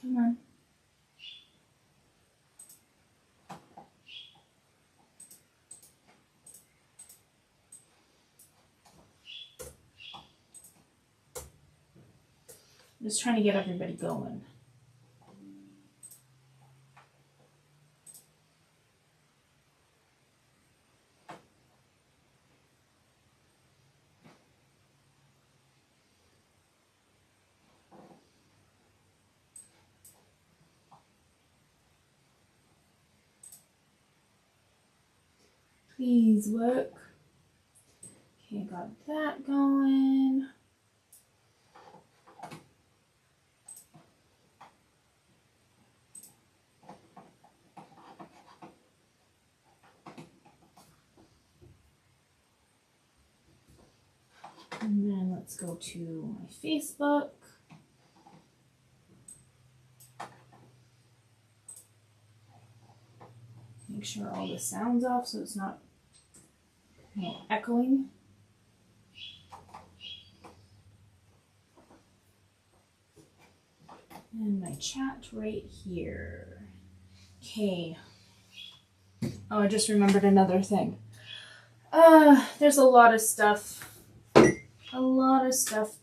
Come on. Just trying to get everybody going. Please work. Okay, got that going. And then let's go to my Facebook. Make sure all the sound's off so it's not echoing. And my chat right here. Okay. Oh, I just remembered another thing. There's a lot of stuff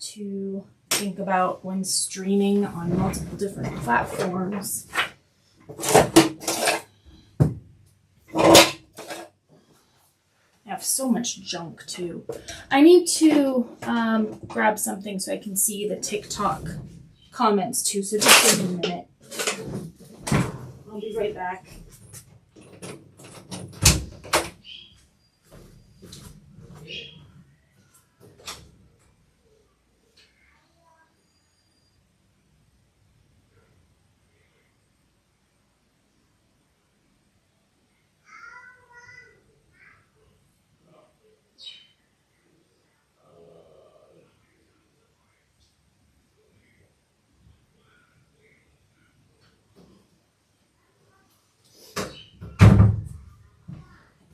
to think about when streaming on multiple different platforms. I have so much junk too. I need to grab something so I can see the TikTok comments too, so just give me a minute. I'll be right back.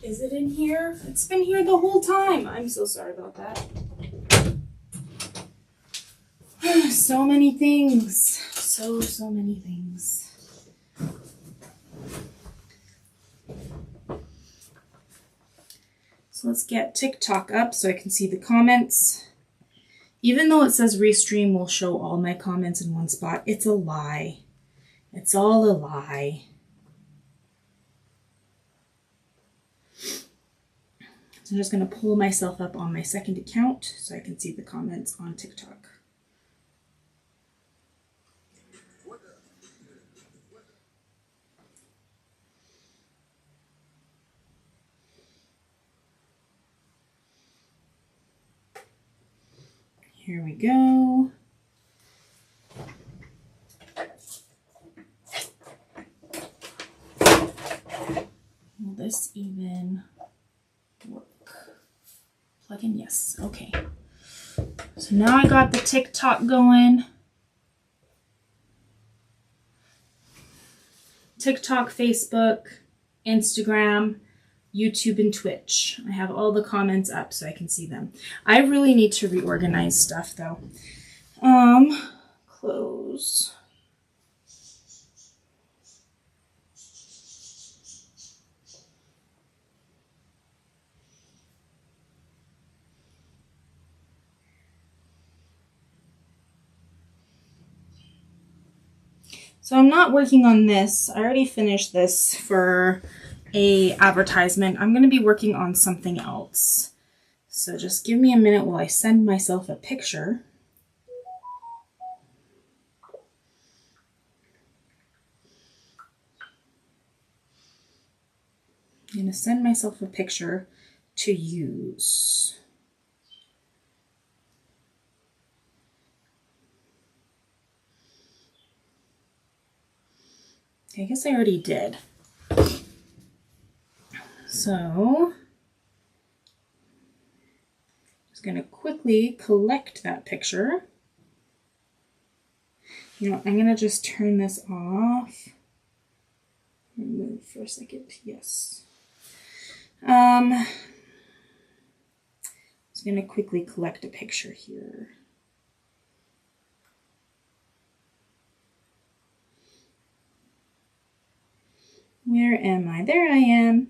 Is it in here? It's been here the whole time. I'm so sorry about that. So many things. So many things. So let's get TikTok up so I can see the comments. Even though it says Restream will show all my comments in one spot, it's a lie. It's all a lie. So I'm just going to pull myself up on my second account so I can see the comments on TikTok. Here we go. Will this even work? Plug in, yes, okay. So now I got the TikTok going. TikTok, Facebook, Instagram, YouTube, and Twitch. I have all the comments up so I can see them. I really need to reorganize stuff though. Close. So I'm not working on this. I already finished this for a advertisement. I'm going to be working on something else. So just give me a minute while I send myself a picture. I'm going to send myself a picture to use. I guess I already did. So, just going to quickly collect that picture. You know, I'm going to just turn this off. Remove for a second, yes. I'm just going to quickly collect a picture here. Where am I? There I am.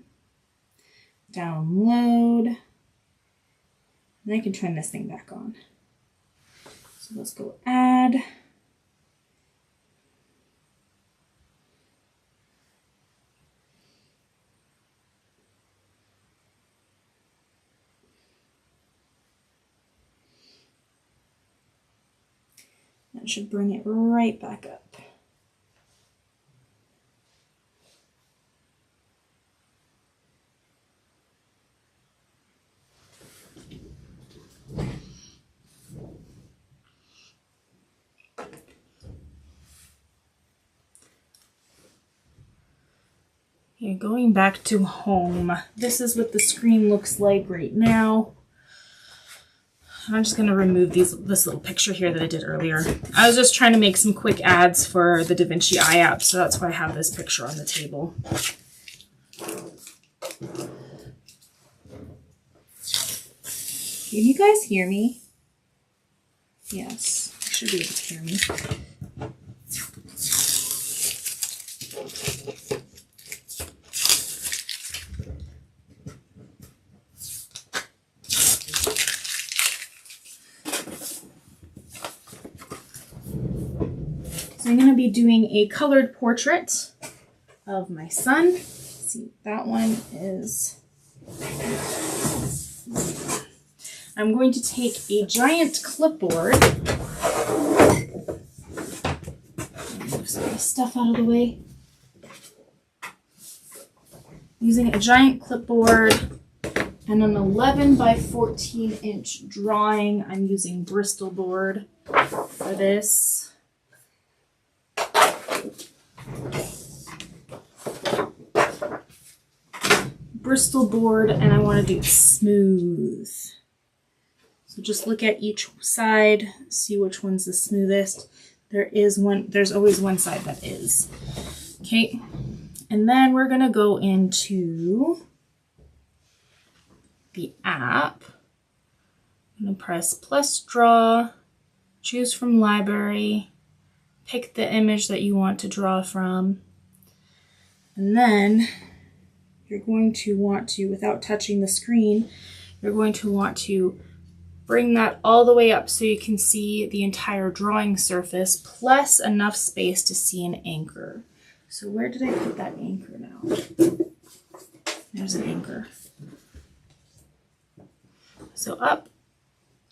Download. And I can turn this thing back on. So let's go add. That should bring it right back up. Okay, going back to home. This is what the screen looks like right now. I'm just going to remove this little picture here that I did earlier. I was just trying to make some quick ads for the Vinci Eye App, so that's why I have this picture on the table. Can you guys hear me? Yes, you should be able to hear me. So I'm going to be doing a colored portrait of my son. Let's see, that one is... I'm going to take a giant clipboard. Move some of this stuff out of the way. Using a giant clipboard and an 11 by 14 inch drawing. I'm using Bristol board for this. Bristol board, and I want to do smooth. So just look at each side, see which one's the smoothest. There's always one side that is. Okay, and then we're gonna go into the app. I'm gonna press plus draw, choose from library, pick the image that you want to draw from, and then you're going to want to, without touching the screen, you're going to want to bring that all the way up so you can see the entire drawing surface plus enough space to see an anchor. So where did I put that anchor now? There's an anchor. So up,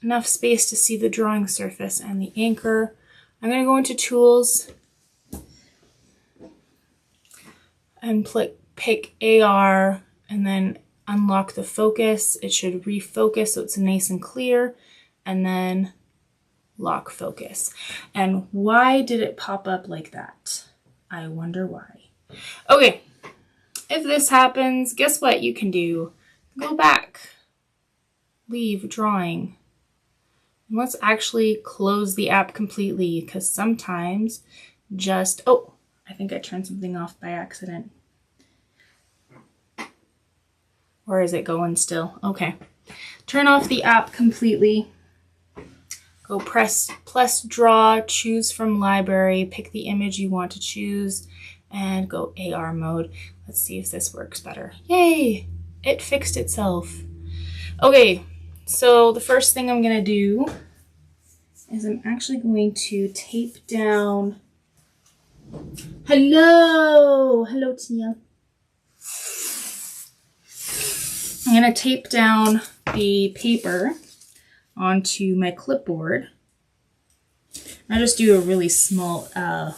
enough space to see the drawing surface and the anchor. I'm going to go into Tools and pick AR and then unlock the focus. It should refocus so it's nice and clear, and then lock focus. And why did it pop up like that? I wonder why. Okay, if this happens, guess what you can do? Go back, leave drawing. And let's actually close the app completely, because sometimes oh, I think I turned something off by accident. Or is it going still? Okay. Turn off the app completely. Go press plus draw, choose from library, pick the image you want to choose, and go AR mode. Let's see if this works better. Yay! It fixed itself. Okay, so the first thing I'm gonna do is I'm actually going to tape down. Hello Tia. I'm going to tape down the paper onto my clipboard. I just do a really small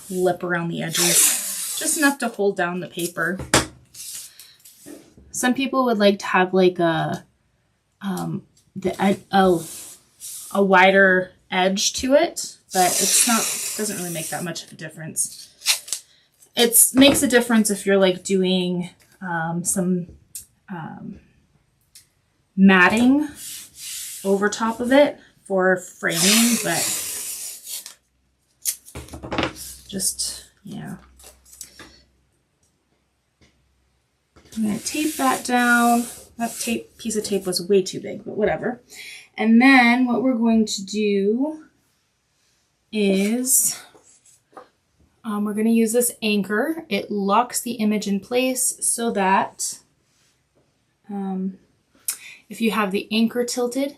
lip around the edges, just enough to hold down the paper. Some people would like to have like a wider edge to it, but it doesn't really make that much of a difference. It makes a difference if you're like doing some matting over top of it for framing, but just, yeah. I'm going to tape that down. That piece of tape was way too big, but whatever. And then what we're going to do is We're going to use this anchor. It locks the image in place so that if you have the anchor tilted,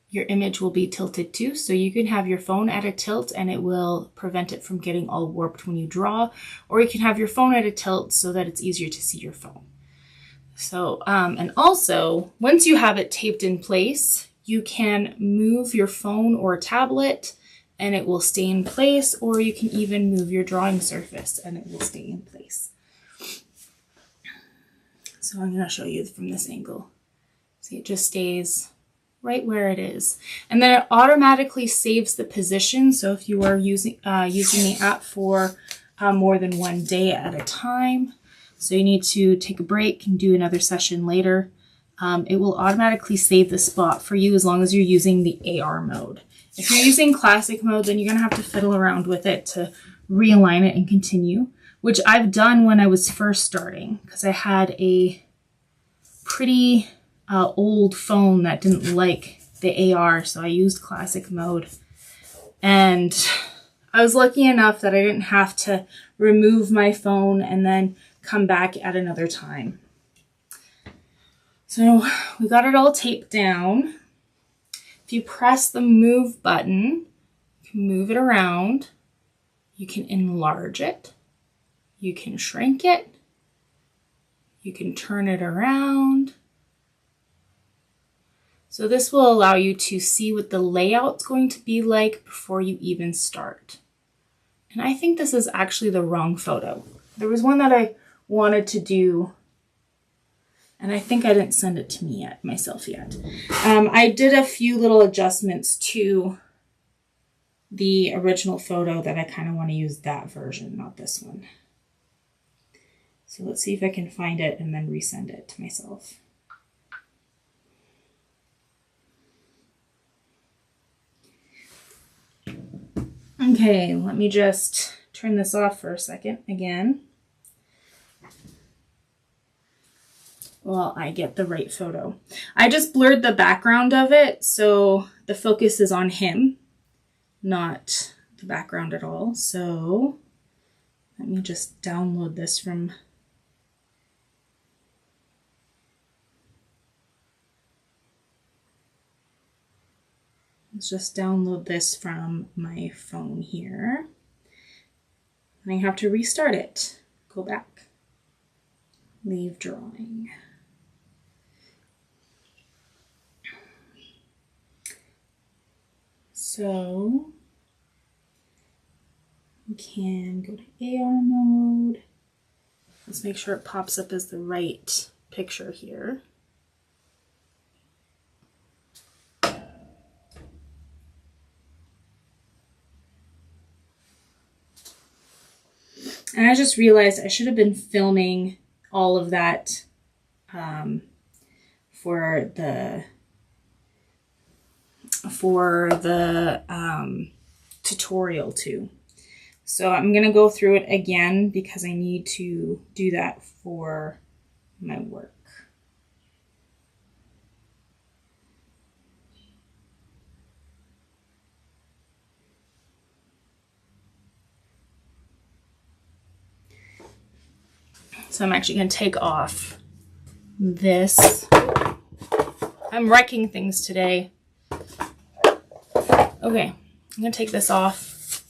your image will be tilted too. So you can have your phone at a tilt and it will prevent it from getting all warped when you draw, or you can have your phone at a tilt so that it's easier to see your phone. So, and also once you have it taped in place, you can move your phone or tablet and it will stay in place, or you can even move your drawing surface and it will stay in place. So I'm going to show you from this angle. See, it just stays right where it is. And then it automatically saves the position. So if you are using the app for more than one day at a time, so you need to take a break and do another session later, it will automatically save the spot for you as long as you're using the AR mode. If you're using classic mode, then you're going to have to fiddle around with it to realign it and continue, which I've done when I was first starting because I had a pretty old phone that didn't like the AR, so I used classic mode. And I was lucky enough that I didn't have to remove my phone and then come back at another time. So we got it all taped down. If you press the move button, you can move it around. You can enlarge it. You can shrink it. You can turn it around. So this will allow you to see what the layout's going to be like before you even start. And I think this is actually the wrong photo. There was one that I wanted to do, and I think I didn't send it to me yet, myself yet. I did a few little adjustments to the original photo that I kind of want to use that version, not this one. So let's see if I can find it and then resend it to myself. Okay, let me just turn this off for a second again. Well, I get the right photo. I just blurred the background of it, so the focus is on him, not the background at all. So let me just download this from... Let's just download this from my phone here. And I have to restart it. Go back. Leave drawing. So we can go to AR mode. Let's make sure it pops up as the right picture here. And I just realized I should have been filming all of that for the tutorial too. So I'm going to go through it again because I need to do that for my work. So I'm actually going to take off this. I'm wrecking things today. Okay, I'm going to take this off.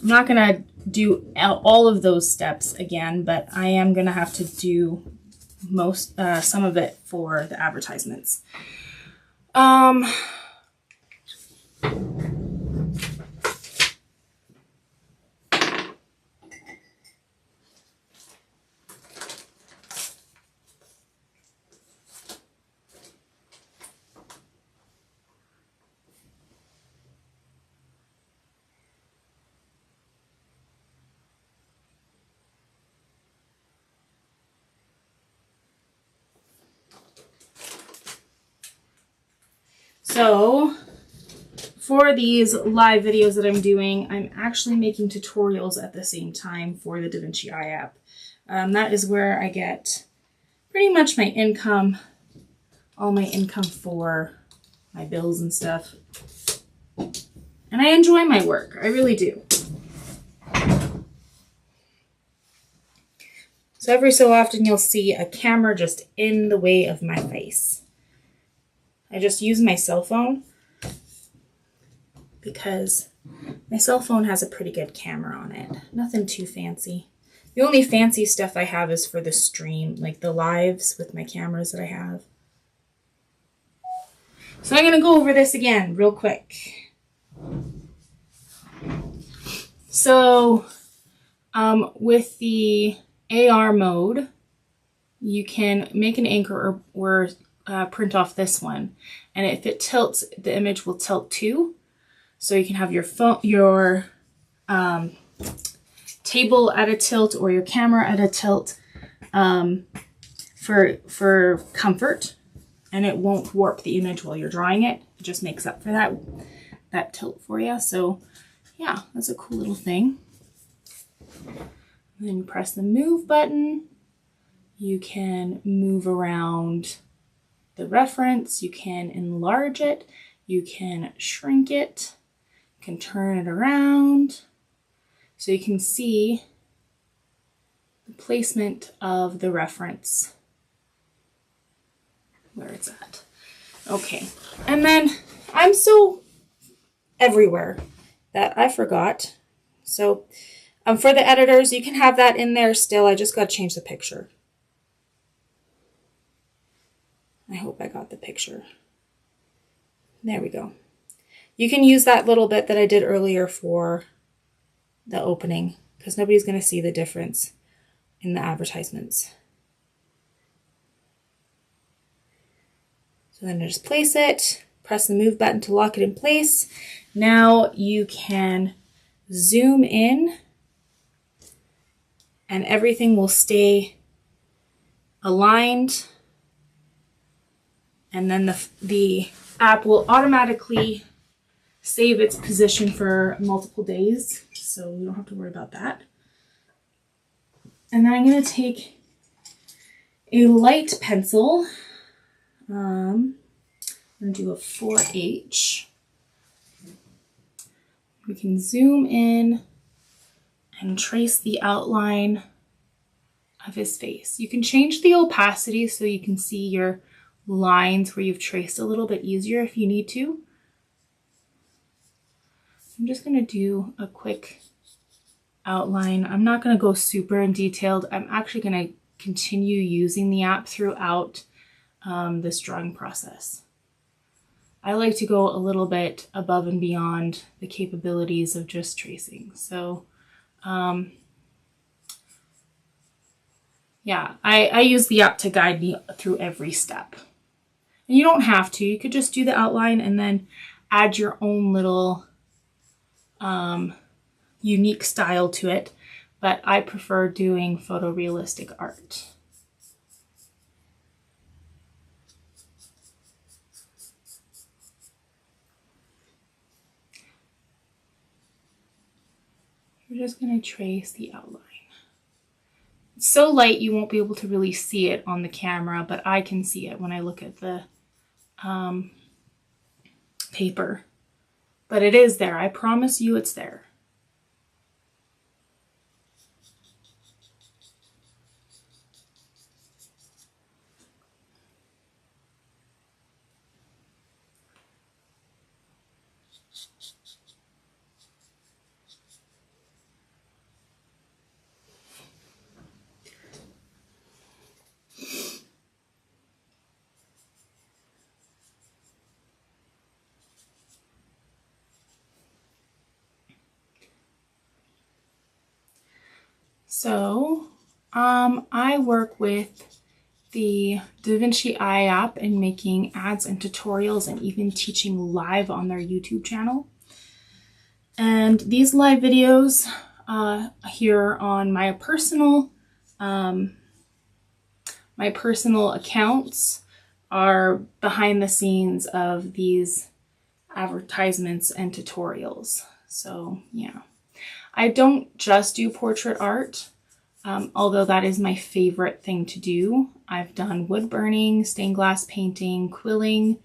I'm not going to do all of those steps again, but I am going to have to do some of it for the advertisements. So for these live videos that I'm doing, I'm actually making tutorials at the same time for the Vinci Eye app. That is where I get pretty much my income, all my income for my bills and stuff. And I enjoy my work, I really do. So every so often you'll see a camera just in the way of my face. I just use my cell phone because my cell phone has a pretty good camera on it. Nothing too fancy. The only fancy stuff I have is for the stream, like the lives with my cameras that I have. So I'm going to go over this again real quick. So with the AR mode, you can make an anchor or print off this one. And if it tilts, the image will tilt too. So you can have your phone, your table at a tilt or your camera at a tilt for comfort, and it won't warp the image while you're drawing it. It just makes up for that tilt for you. So yeah, that's a cool little thing. And then you press the move button. You can move around the reference. You can enlarge it. You can shrink it. You can turn it around. So you can see the placement of the reference, where it's at. Okay, and then I'm so everywhere that I forgot. So for the editors, you can have that in there still. I just got to change the picture. I hope I got the picture. There we go. You can use that little bit that I did earlier for the opening, because nobody's going to see the difference in the advertisements. So then I just place it, press the move button to lock it in place. Now you can zoom in and everything will stay aligned, and then the app will automatically save its position for multiple days, so you don't have to worry about that. And then I'm going to take a light pencil. I'm going to do a 4H. We can zoom in and trace the outline of his face. You can change the opacity so you can see your lines where you've traced a little bit easier if you need to. I'm just going to do a quick outline. I'm not going to go super in detailed. I'm actually going to continue using the app throughout this drawing process. I like to go a little bit above and beyond the capabilities of just tracing. So yeah, I use the app to guide me through every step. And you don't have to. You could just do the outline and then add your own little unique style to it, but I prefer doing photorealistic art. We're just going to trace the outline. It's so light you won't be able to really see it on the camera, but I can see it when I look at the paper. But it is there. I promise you it's there. So I work with the Vinci Eye App in making ads and tutorials and even teaching live on their YouTube channel. And these live videos here on my personal accounts are behind the scenes of these advertisements and tutorials. So yeah, I don't just do portrait art. Although that is my favorite thing to do. I've done wood burning, stained glass painting, quilling,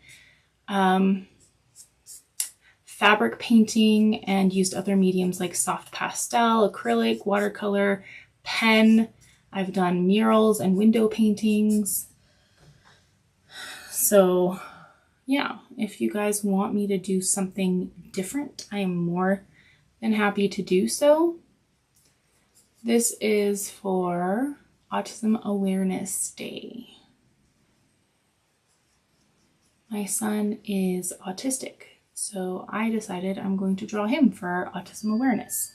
fabric painting, and used other mediums like soft pastel, acrylic, watercolor, pen, I've done murals and window paintings. So yeah, if you guys want me to do something different, I am more than happy to do so. This is for Autism Awareness Day. My son is autistic, so I decided I'm going to draw him for autism awareness.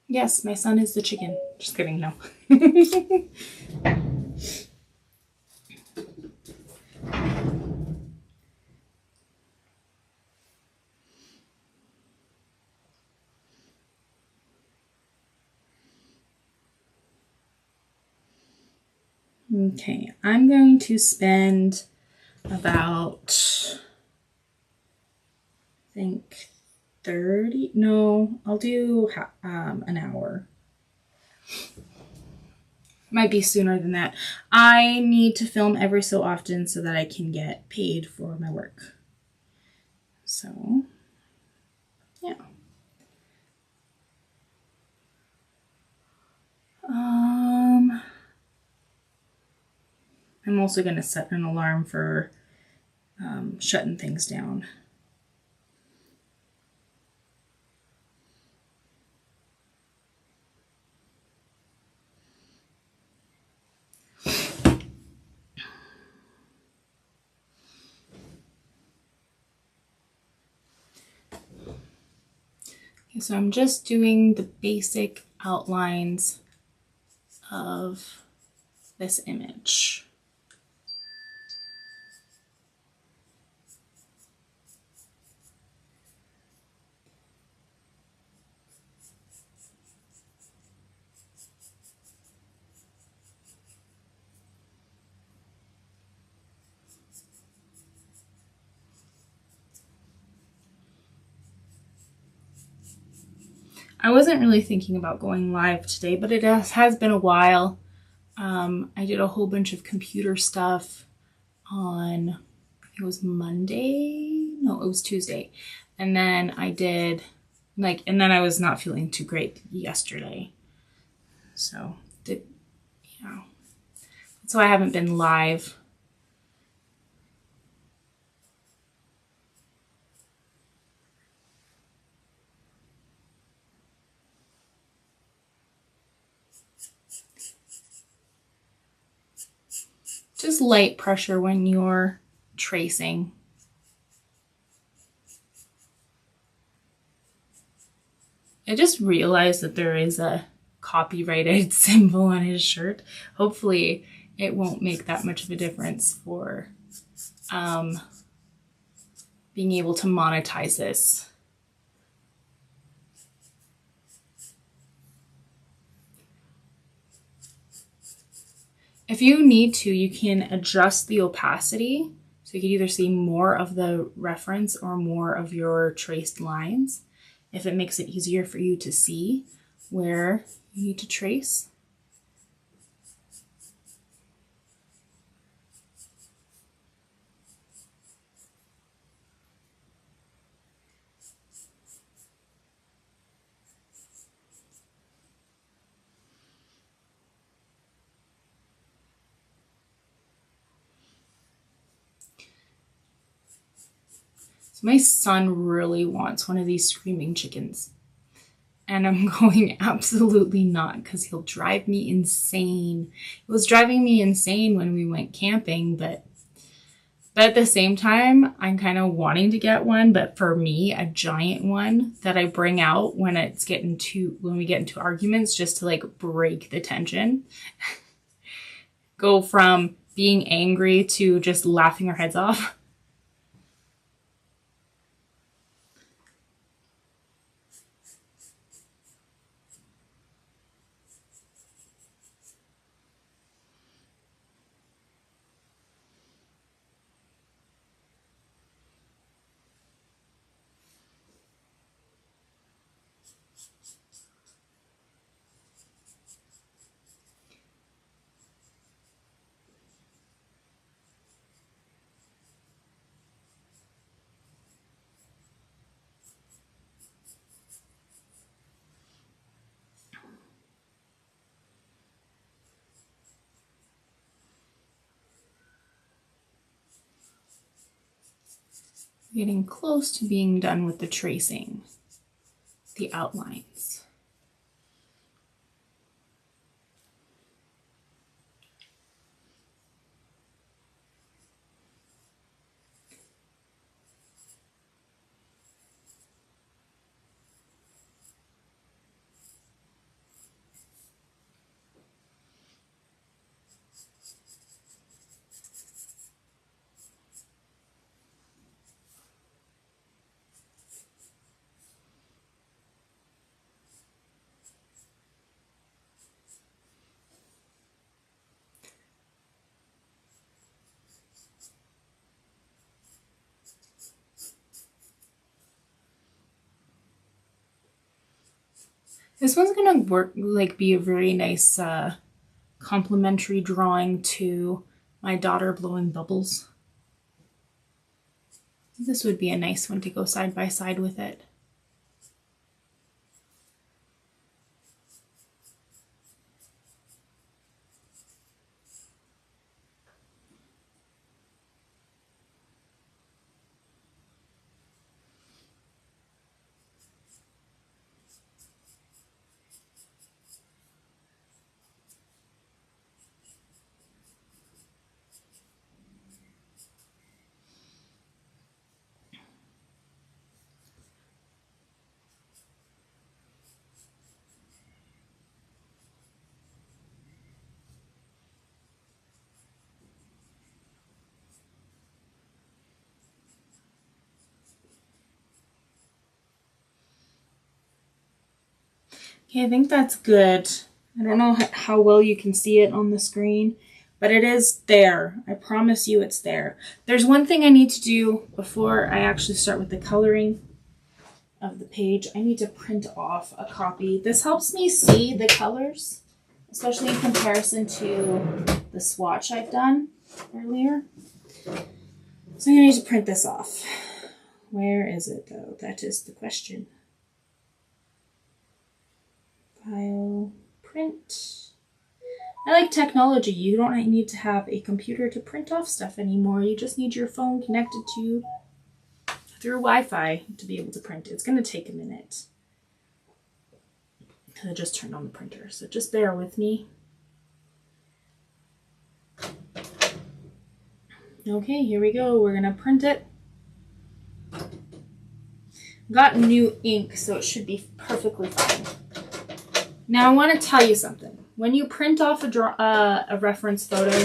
Yes, my son is the chicken. Just kidding, no. Okay, I'm going to spend about, I think, 30, no, I'll do an hour. Might be sooner than that. I need to film every so often so that I can get paid for my work. So, yeah. I'm also going to set an alarm for shutting things down. Okay, so I'm just doing the basic outlines of this image. I wasn't really thinking about going live today, but it has been a while. I did a whole bunch of computer stuff on, I think it was Monday? No, it was Tuesday. And then I did, and then I was not feeling too great yesterday. So, so I haven't been live. Just light pressure when you're tracing. I just realized that there is a copyrighted symbol on his shirt. Hopefully it won't make that much of a difference for being able to monetize this. If you need to, you can adjust the opacity. So you can either see more of the reference or more of your traced lines, if it makes it easier for you to see where you need to trace. So my son really wants one of these screaming chickens. And I'm going absolutely not, because he'll drive me insane. It was driving me insane when we went camping, but at the same time, I'm kind of wanting to get one, but for me, a giant one that I bring out when we get into arguments, just to break the tension. Go from being angry to just laughing our heads off. Getting close to being done with the tracing, the outlines. This one's gonna work, like, be a very nice complementary drawing to my daughter blowing bubbles. This would be a nice one to go side by side with it. Okay, I think that's good. I don't know how well you can see it on the screen, but it is there. I promise you it's there. There's one thing I need to do before I actually start with the coloring of the page. I need to print off a copy. This helps me see the colors, especially in comparison to the swatch I've done earlier. So I'm going to need to print this off. Where is it though? That is the question. File, print. I like technology. You don't need to have a computer to print off stuff anymore. You just need your phone connected to through Wi-Fi to be able to print it. It's going to take a minute because I just turned on the printer, so just bear with me. Okay, here we go. We're going to print it. Got new ink, so it should be perfectly fine. Now I want to tell you something. When you print off a reference photo,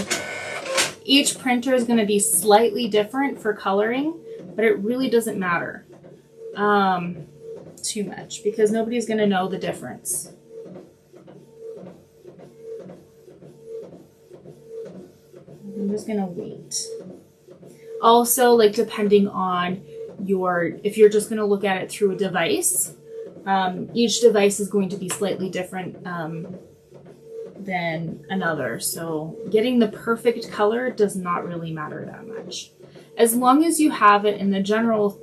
each printer is going to be slightly different for coloring, but it really doesn't matter too much because nobody's going to know the difference. I'm just going to wait. Also, like, depending on if you're just going to look at it through a device, each device is going to be slightly different than another. So getting the perfect color does not really matter that much. As long as you have it in the general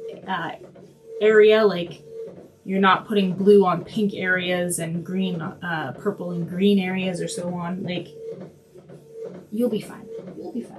area, like you're not putting blue on pink areas and green, purple and green areas or so on, like, you'll be fine. You'll be fine.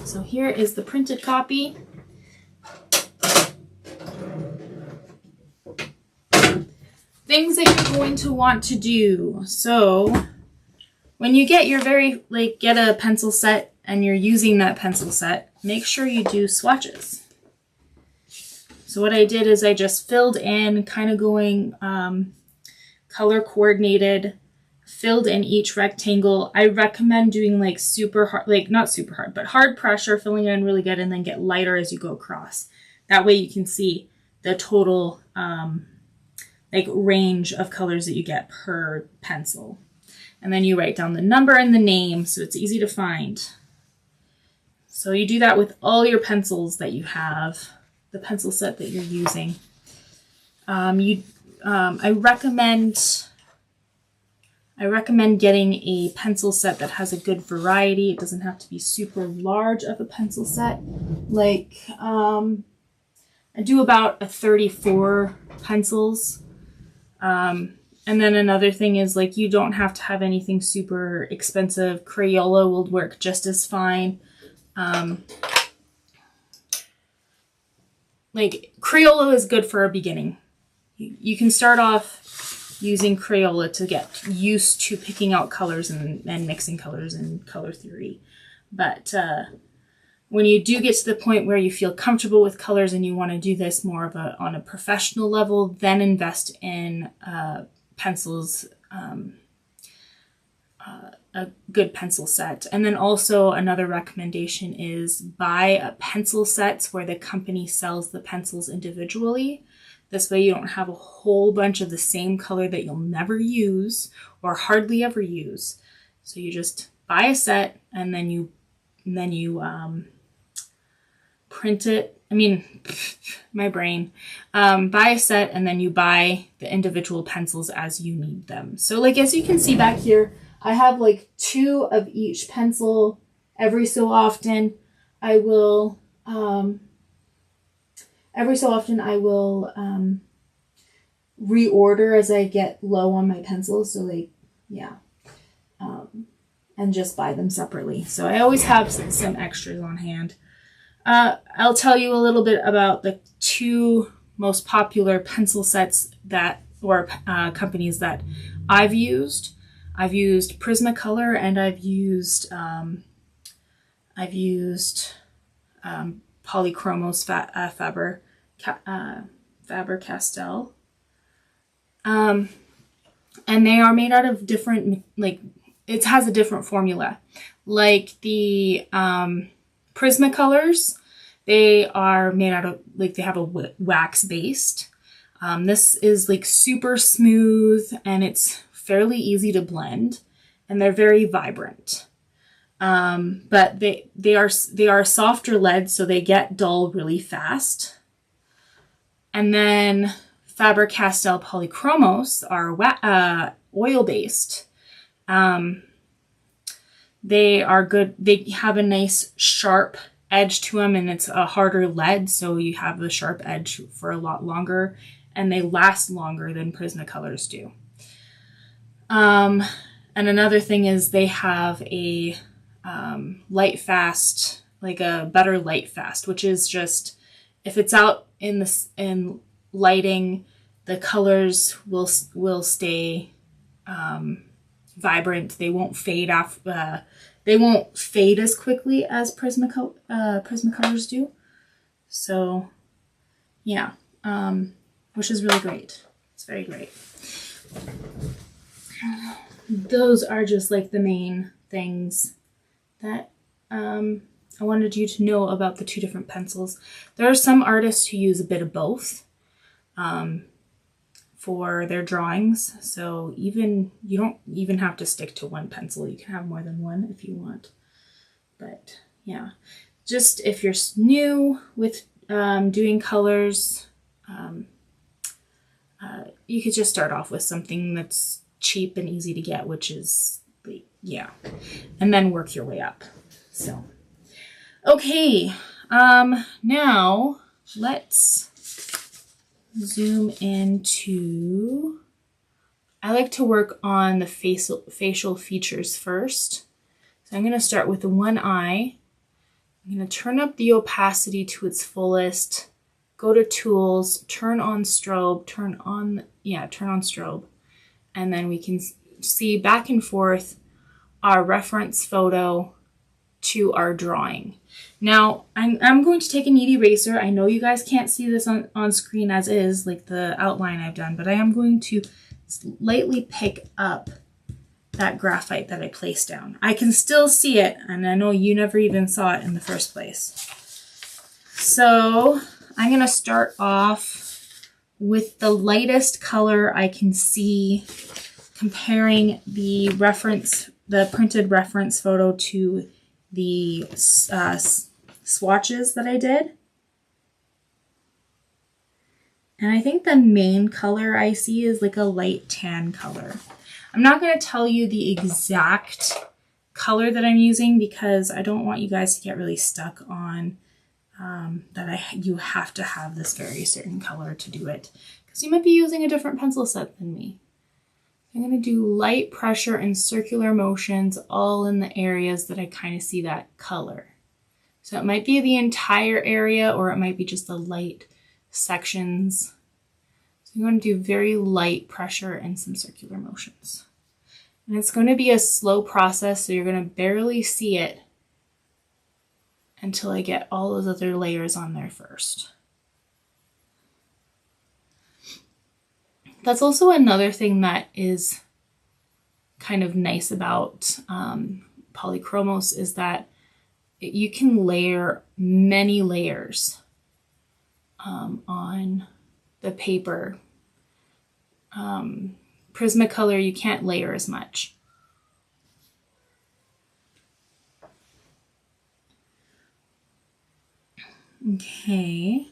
So here is the printed copy. Things that you're going to want to do. So when you get your get a pencil set and you're using that pencil set, make sure you do swatches. So what I did is I just filled in, kind of going color coordinated, filled in each rectangle. I recommend doing like super hard, like not super hard, but hard pressure, filling it in really good, and then get lighter as you go across. That way you can see the total like range of colors that you get per pencil. And then you write down the number and the name so it's easy to find. So you do that with all your pencils that you have, the pencil set that you're using. I recommend getting a pencil set that has a good variety. It doesn't have to be super large of a pencil set. Like, I do about a 34 pencils. And then another thing is, like, you don't have to have anything super expensive. Crayola will work just as fine. Like, Crayola is good for a beginning. You can start off using Crayola to get used to picking out colors and mixing colors in color theory. But when you do get to the point where you feel comfortable with colors and you want to do this more of on a professional level, then invest in pencils, a good pencil set. And then also another recommendation is buy pencil sets where the company sells the pencils individually. This way you don't have a whole bunch of the same color that you'll never use or hardly ever use. So you just buy a set and then you print it. I mean, my brain. Buy a set and then you buy the individual pencils as you need them. So, like, as you can see back here, I have like 2 of each pencil. Every so often I will reorder as I get low on my pencils. So, like, yeah. And just buy them separately. So I always have some extras on hand. I'll tell you a little bit about the 2 most popular pencil sets or companies that I've used. I've used Prismacolor and I've used Polychromos Faber-Castell. And they are made out of different, like, it has a different formula. Like the Prismacolors, they are made out of, like, they have a wax based. This is like super smooth and it's fairly easy to blend and they're very vibrant. But they are softer lead, so they get dull really fast. And then Faber-Castell Polychromos are oil based. They are good. They have a nice sharp edge to them and it's a harder lead, so you have the sharp edge for a lot longer and they last longer than Prismacolors do. And another thing is they have a light fast, like a better light fast, which is just if it's out in lighting, the colors will stay vibrant. They won't fade they won't fade as quickly as Prismacolors do. So yeah, which is really great. It's very great. Those are just like the main things that I wanted you to know about the 2 different pencils. There are some artists who use a bit of both for their drawings. So you don't even have to stick to one pencil. You can have more than one if you want. But yeah, just if you're new with doing colors, you could just start off with something that's cheap and easy to get, which is, yeah, and then work your way up. So, okay, now let's zoom into, I like to work on the facial features first. So I'm going to start with the one eye. I'm going to turn up the opacity to its fullest, go to tools, turn on strobe, turn on strobe. And then we can see back and forth our reference photo to our drawing. Now, I'm going to take a knead eraser. I know you guys can't see this on screen as is, like the outline I've done, but I am going to lightly pick up that graphite that I placed down. I can still see it, and I know you never even saw it in the first place. So I'm going to start off with the lightest color I can see comparing the printed reference photo to the swatches that I did. And I think the main color I see is like a light tan color. I'm not going to tell you the exact color that I'm using because I don't want you guys to get really stuck on you have to have this very certain color to do it, because you might be using a different pencil set than me. I'm going to do light pressure and circular motions all in the areas that I kind of see that color. So it might be the entire area or it might be just the light sections. So I'm going to do very light pressure and some circular motions. And it's going to be a slow process, so you're going to barely see it until I get all those other layers on there first. That's also another thing that is kind of nice about polychromos is that you can layer many layers on the paper. Prismacolor, you can't layer as much. Okay,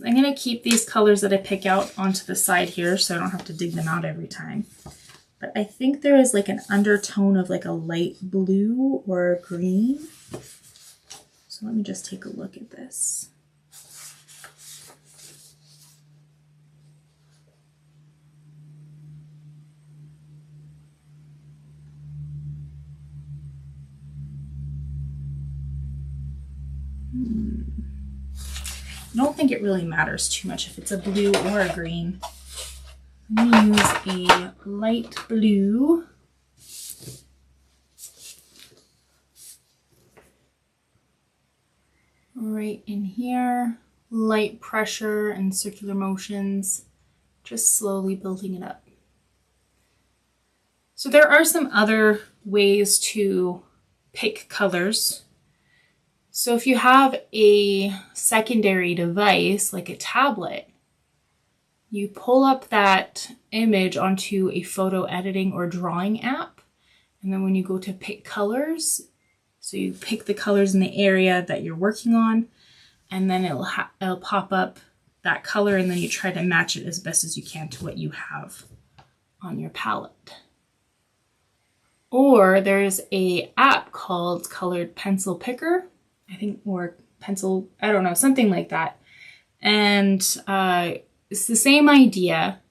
I'm going to keep these colors that I pick out onto the side here so I don't have to dig them out every time. But I think there is like an undertone of like a light blue or a green. So let me just take a look at this. I don't think it really matters too much if it's a blue or a green. I'm going to use a light blue. Right in here, light pressure and circular motions, just slowly building it up. So there are some other ways to pick colors. So if you have a secondary device, like a tablet, you pull up that image onto a photo editing or drawing app. And then when you go to pick colors, so you pick the colors in the area that you're working on, and then it'll pop up that color, and then you try to match it as best as you can to what you have on your palette. Or there's a app called Colored Pencil Picker, I think, or pencil, I don't know, something like that. And it's the same idea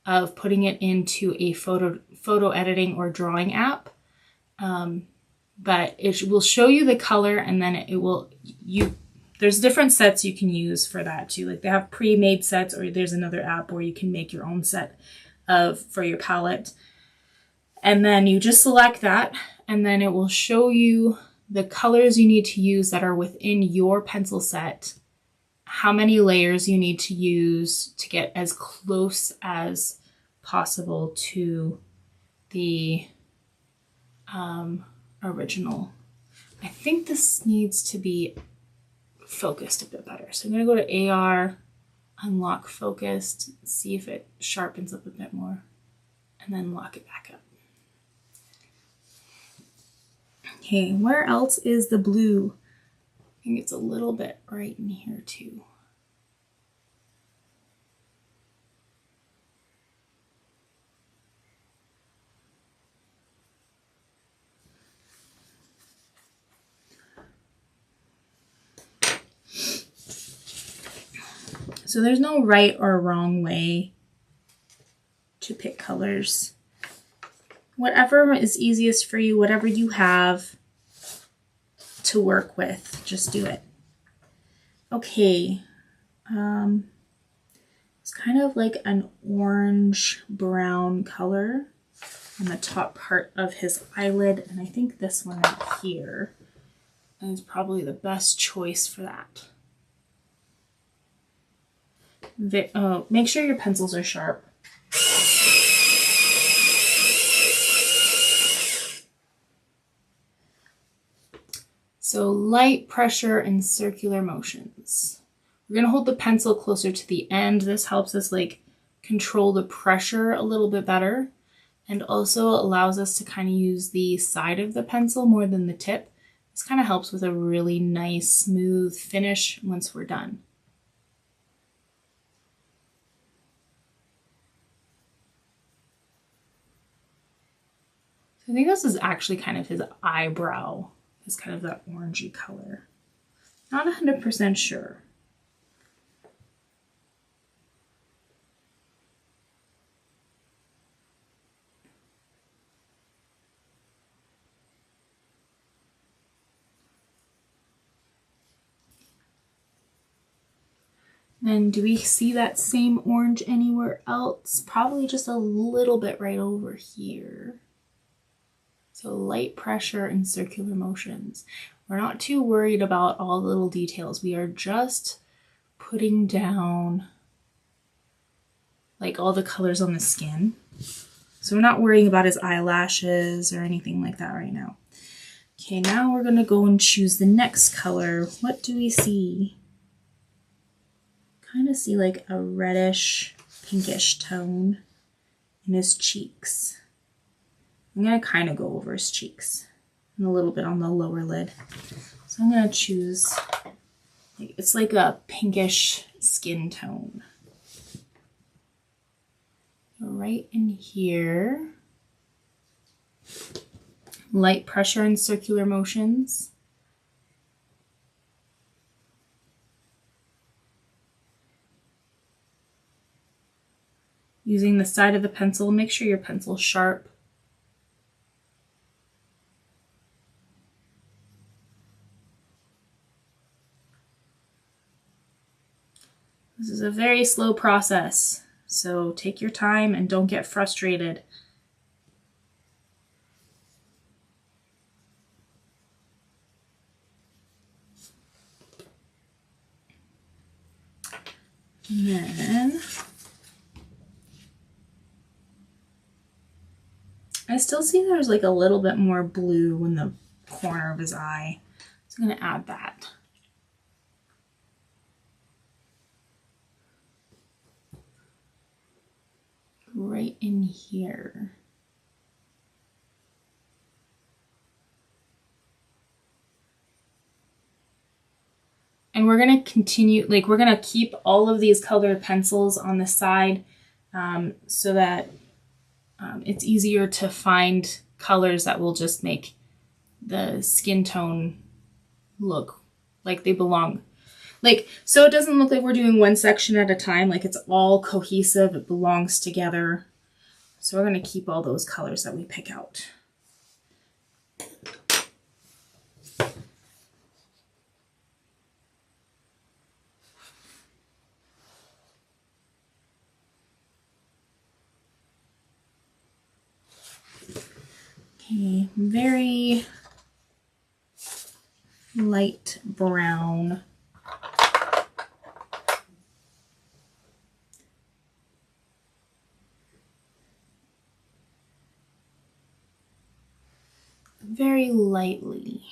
of putting it into a photo editing or drawing app. But it will show you the color, and then there's different sets you can use for that too. Like they have pre-made sets, or there's another app where you can make your own set for your palette. And then you just select that, and then it will show you the colors you need to use that are within your pencil set, how many layers you need to use to get as close as possible to the original. I think this needs to be focused a bit better. So I'm going to go to AR, unlock focused, see if it sharpens up a bit more, and then lock it back up. Okay, where else is the blue? I think it's a little bit right in here too. So there's no right or wrong way to pick colors. Whatever is easiest for you, whatever you have to work with, just do it. Okay, it's kind of like an orange brown color on the top part of his eyelid, and I think this one right here is probably the best choice for that. Make sure your pencils are sharp. So light pressure and circular motions. We're going to hold the pencil closer to the end. This helps us like control the pressure a little bit better, and also allows us to kind of use the side of the pencil more than the tip. This kind of helps with a really nice, smooth finish once we're done. I think this is actually kind of his eyebrow. It's kind of that orangey color. Not 100% sure. And do we see that same orange anywhere else? Probably just a little bit right over here. So light pressure and circular motions. We're not too worried about all the little details. We are just putting down like all the colors on the skin. So we're not worrying about his eyelashes or anything like that right now. Okay, now we're gonna go and choose the next color. What do we see? Kind of see like a reddish, pinkish tone in his cheeks. I'm gonna kind of go over his cheeks and a little bit on the lower lid. So I'm gonna choose, it's like a pinkish skin tone. Right in here. Light pressure and circular motions. Using the side of the pencil, make sure your pencil's sharp. This is a very slow process, so take your time and don't get frustrated. And then I still see there's like a little bit more blue in the corner of his eye. So I'm going to add that. Right in here. And we're going to continue, like we're going to keep all of these colored pencils on the side so that it's easier to find colors that will just make the skin tone look like they belong. Like, so it doesn't look like we're doing one section at a time, like it's all cohesive, it belongs together. So we're going to keep all those colors that we pick out. Okay, very light brown. Very lightly.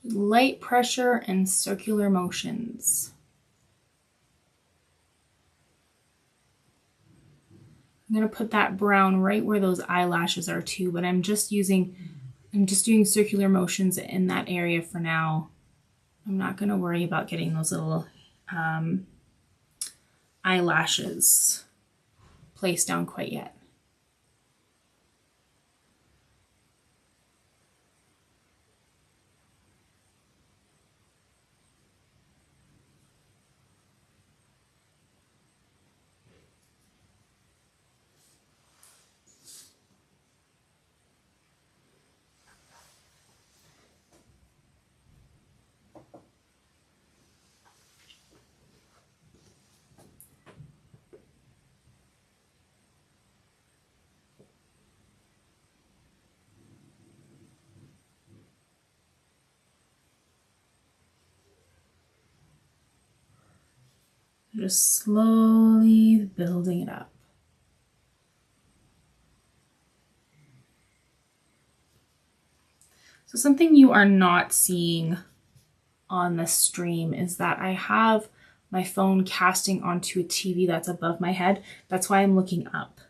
Light pressure and circular motions. I'm going to put that brown right where those eyelashes are too, but I'm just doing circular motions in that area for now. I'm not going to worry about getting those little eyelashes placed down quite yet. Just slowly building it up. So something you are not seeing on the stream is that I have my phone casting onto a TV that's above my head. That's why I'm looking up.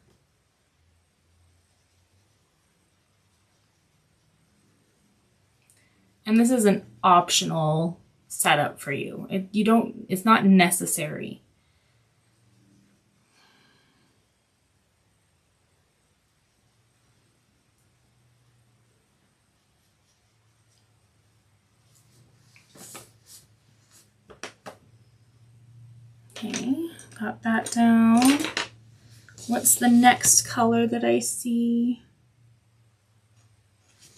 And this is an optional setup for you. It's not necessary. Okay, got that down. What's the next color that I see?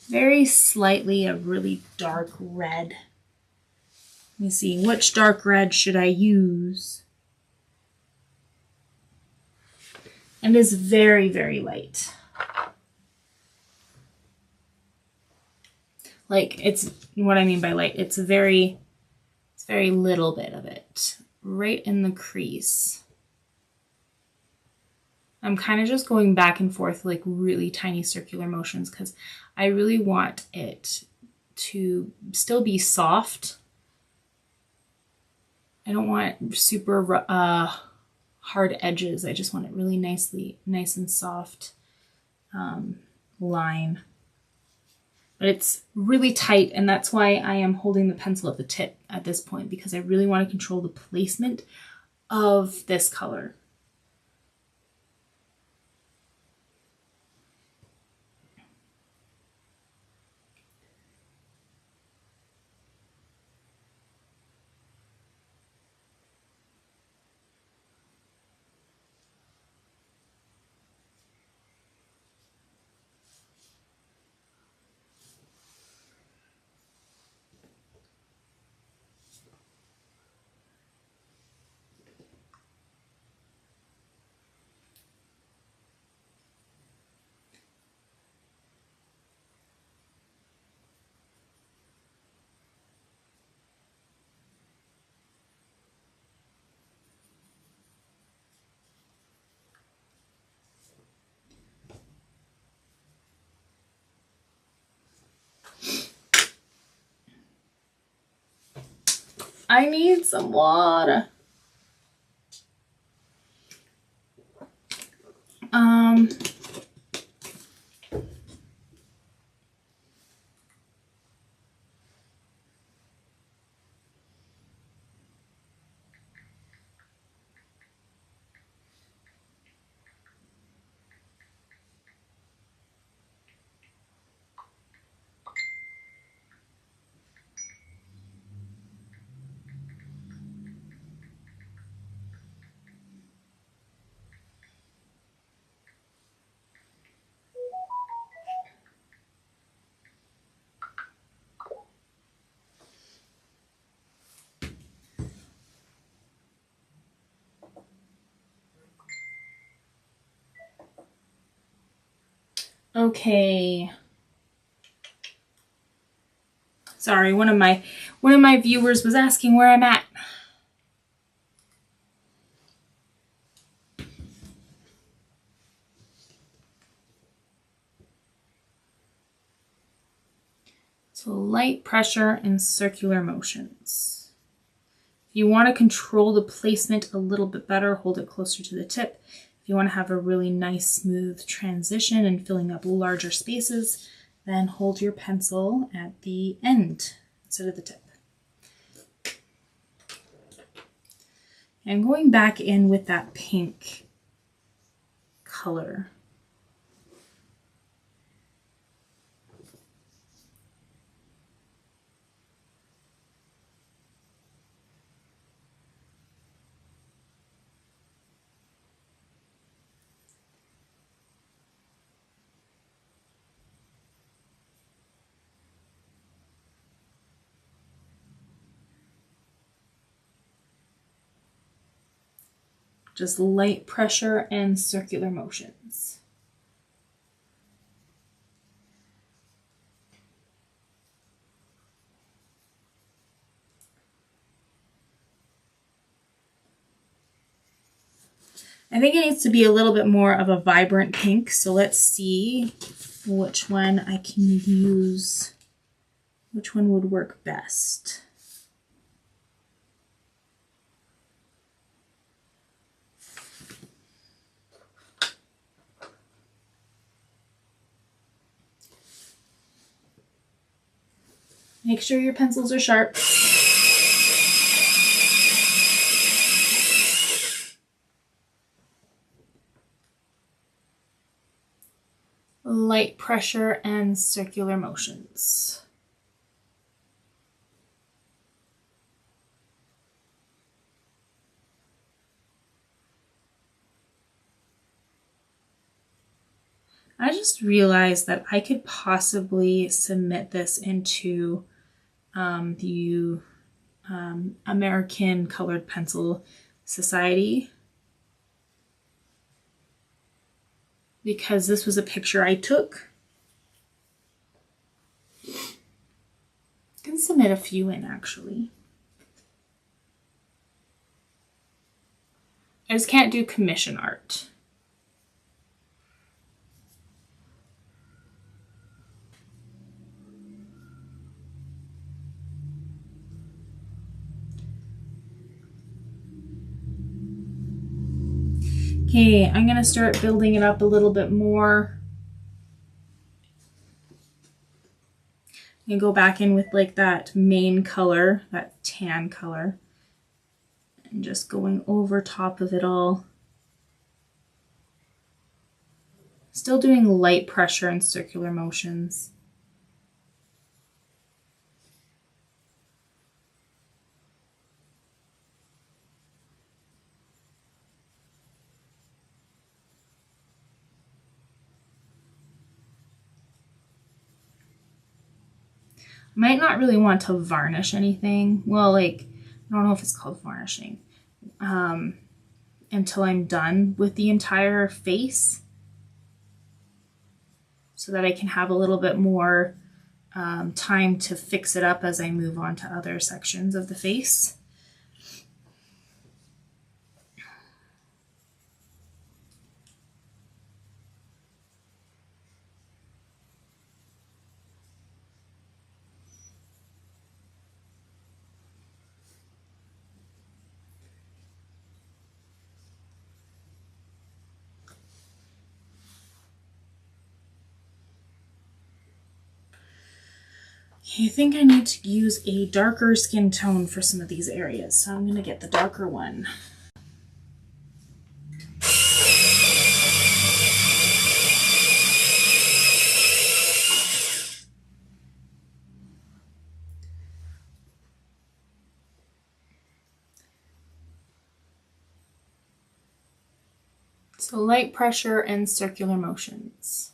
Very slightly a really dark red. Let me see, which dark red should I use? And it's very, very light. Like, it's what I mean by light. It's very little bit of it, right in the crease. I'm kind of just going back and forth like really tiny circular motions because I really want it to still be soft. I don't want super hard edges. I just want it really nice and soft line. But it's really tight, and that's why I am holding the pencil at the tip at this point, because I really want to control the placement of this color. I need some water. Okay. Sorry, one of my viewers was asking where I'm at. So light pressure and circular motions. If you want to control the placement a little bit better, hold it closer to the tip. If you want to have a really nice smooth transition and filling up larger spaces, then hold your pencil at the end instead of the tip. And going back in with that pink color. Just light pressure and circular motions. I think it needs to be a little bit more of a vibrant pink. So let's see which one I can use, which one would work best. Make sure your pencils are sharp. Light pressure and circular motions. I just realized that I could possibly submit this into the American Colored Pencil Society, because this was a picture I took. I can submit a few in, actually. I just can't do commission art. Okay, I'm gonna start building it up a little bit more. And go back in with like that main color, that tan color, and just going over top of it all. Still doing light pressure and circular motions. Might not really want to varnish anything. Well, like, I don't know if it's called varnishing. Until I'm done with the entire face, so that I can have a little bit more time to fix it up as I move on to other sections of the face. I think I need to use a darker skin tone for some of these areas, so I'm going to get the darker one. So light pressure and circular motions.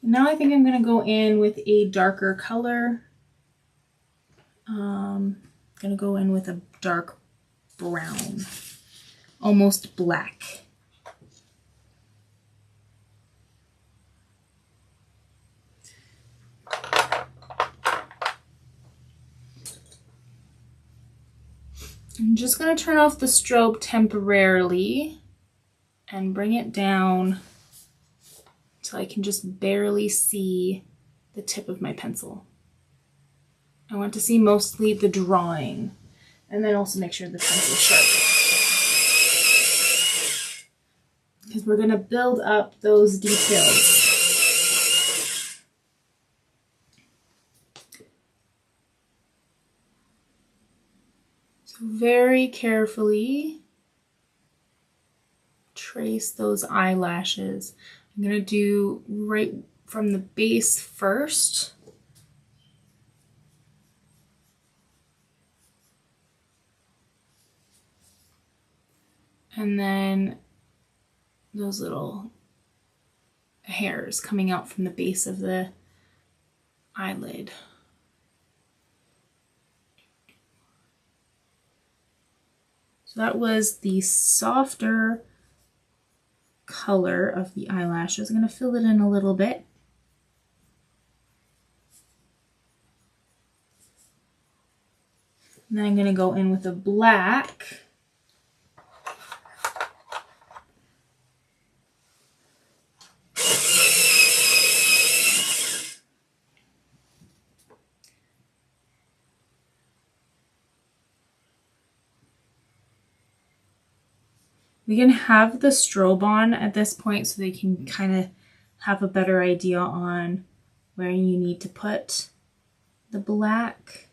Now I think I'm going to go in with a darker color. I'm going to go in with a dark brown, almost black. I'm just going to turn off the strobe temporarily and bring it down so I can just barely see the tip of my pencil. I want to see mostly the drawing, and then also make sure the pencil's sharp. Because we're going to build up those details. very carefully trace those eyelashes. I'm going to do right from the base first. And then those little hairs coming out from the base of the eyelid. So that was the softer color of the eyelashes. I'm going to fill it in a little bit. And then I'm going to go in with a black. We can have the strobe on at this point so they can kind of have a better idea on where you need to put the black.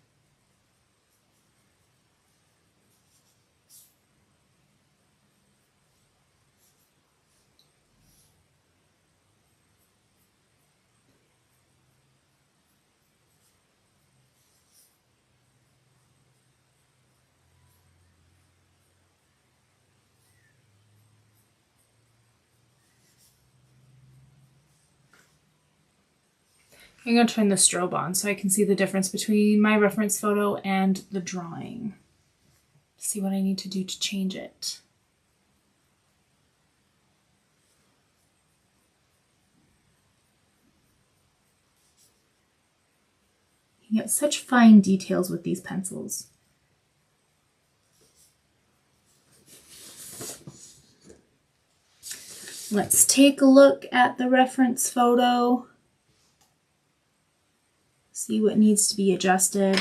I'm going to turn the strobe on so I can see the difference between my reference photo and the drawing. See what I need to do to change it. You get such fine details with these pencils. Let's take a look at the reference photo. See what needs to be adjusted.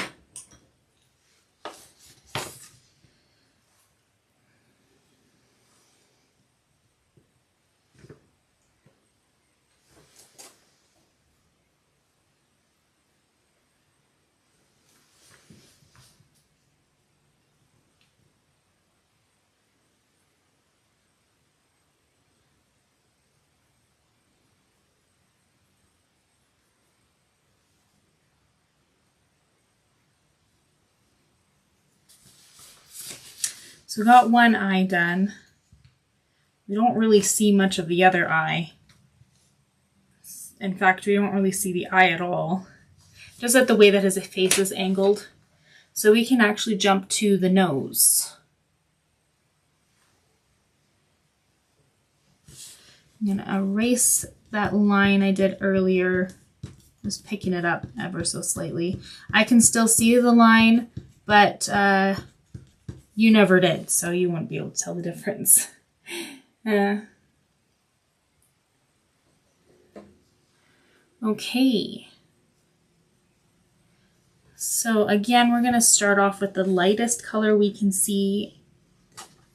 So we got one eye done. We don't really see much of the other eye. In fact, we don't really see the eye at all. Just at the way that his face is angled. So we can actually jump to the nose. I'm going to erase that line I did earlier. Just picking it up ever so slightly. I can still see the line, but you never did, so you won't be able to tell the difference. Okay. So again, we're going to start off with the lightest color we can see,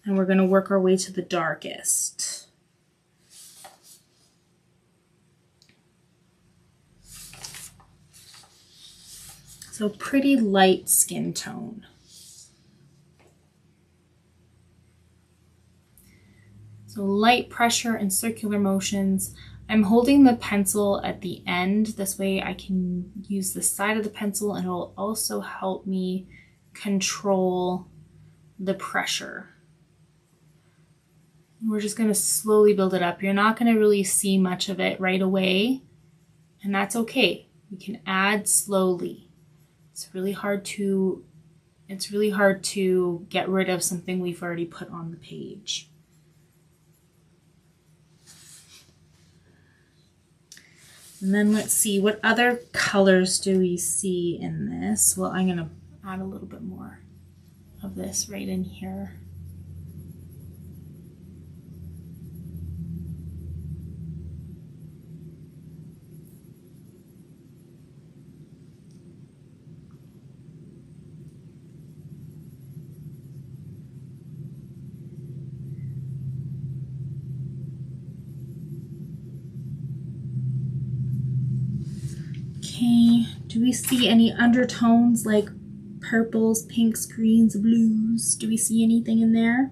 and we're going to work our way to the darkest. So pretty light skin tone. So light pressure and circular motions. I'm holding the pencil at the end. This way I can use the side of the pencil and it will also help me control the pressure. We're just going to slowly build it up. You're not going to really see much of it right away, and that's okay. We can add slowly. It's really hard to get rid of something we've already put on the page. And then let's see, what other colors do we see in this? Well, I'm going to add a little bit more of this right in here. Okay, do we see any undertones like purples, pinks, greens, blues. Do we see anything in there?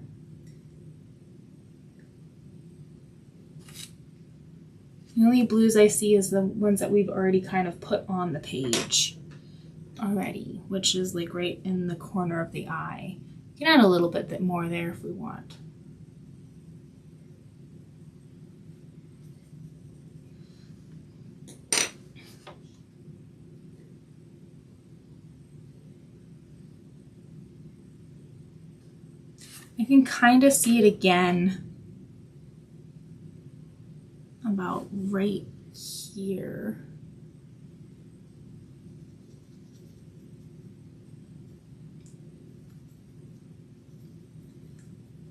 The only blues I see is the ones that we've already kind of put on the page already, which is like right in the corner of the eye. You can add a little bit more there if we want. I can kind of see it again about right here.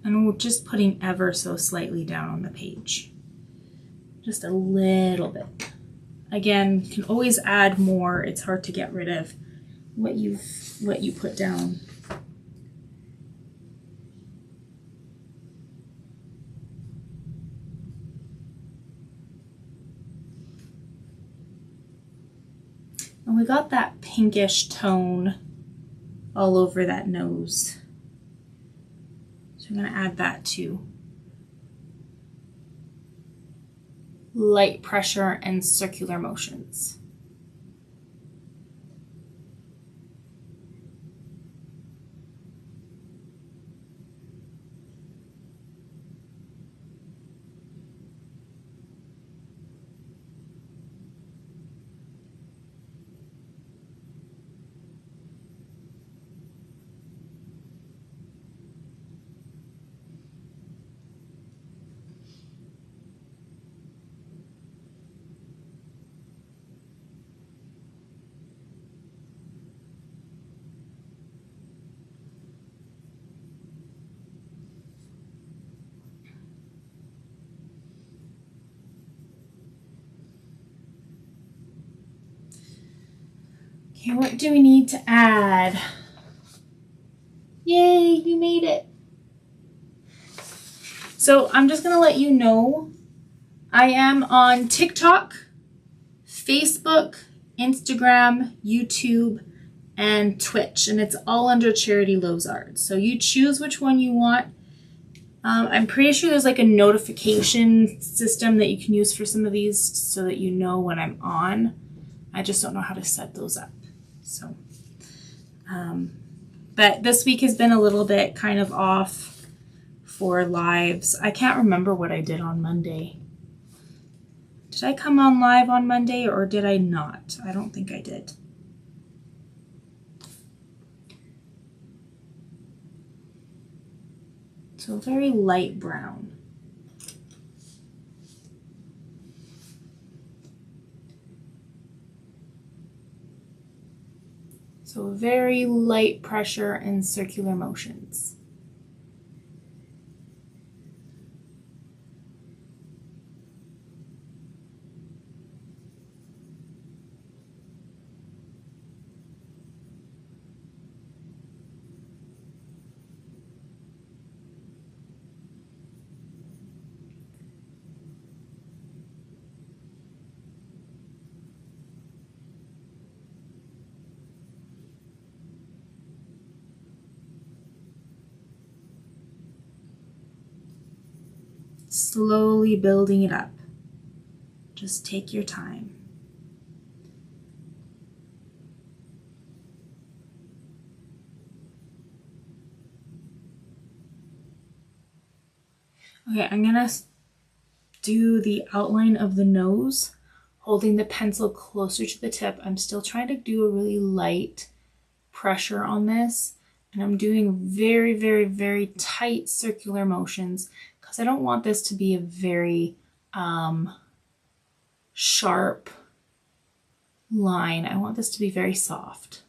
And we're just putting ever so slightly down on the page. Just a little bit. Again, you can always add more. It's hard to get rid of what you put down. And we got that pinkish tone all over that nose. So I'm going to add that too. Light pressure and circular motions. Okay, what do we need to add? Yay, you made it. So I'm just gonna let you know I am on TikTok, Facebook, Instagram, YouTube, and Twitch, and it's all under Charity Lozard. So you choose which one you want. I'm pretty sure there's like a notification system that you can use for some of these so that you know when I'm on. I just don't know how to set those up. So, but this week has been a little bit kind of off for lives. I can't remember what I did on Monday. Did I come on live on Monday or did I not? I don't think I did. So very light brown. So very light pressure and circular motions. Slowly building it up. Just take your time. Okay, I'm gonna do the outline of the nose, holding the pencil closer to the tip. I'm still trying to do a really light pressure on this, and I'm doing very, very, very tight circular motions because I don't want this to be a very sharp line. I want this to be very soft.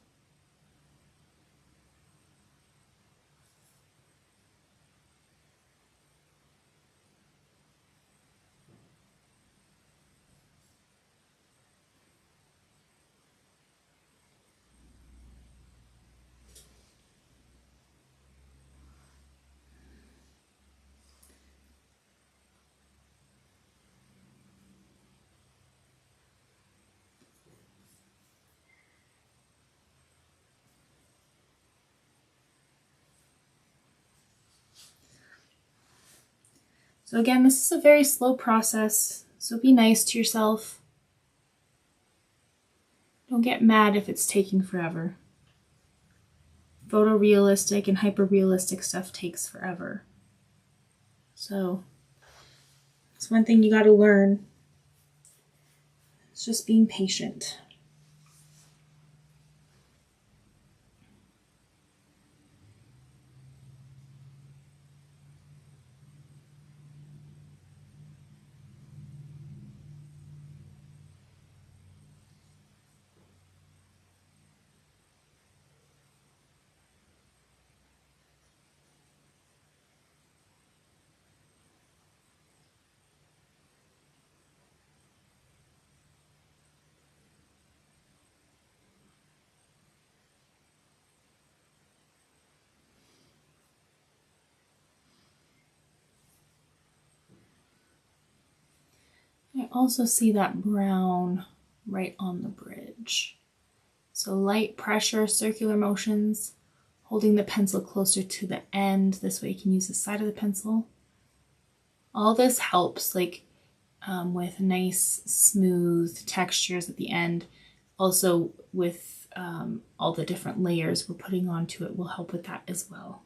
So again, this is a very slow process, so be nice to yourself. Don't get mad if it's taking forever. Photorealistic and hyper-realistic stuff takes forever. So it's one thing you got to learn. It's just being patient. I also see that brown right on the bridge. So light pressure, circular motions, holding the pencil closer to the end. This way you can use the side of the pencil. All this helps with nice smooth textures at the end. Also with all the different layers we're putting onto it will help with that as well.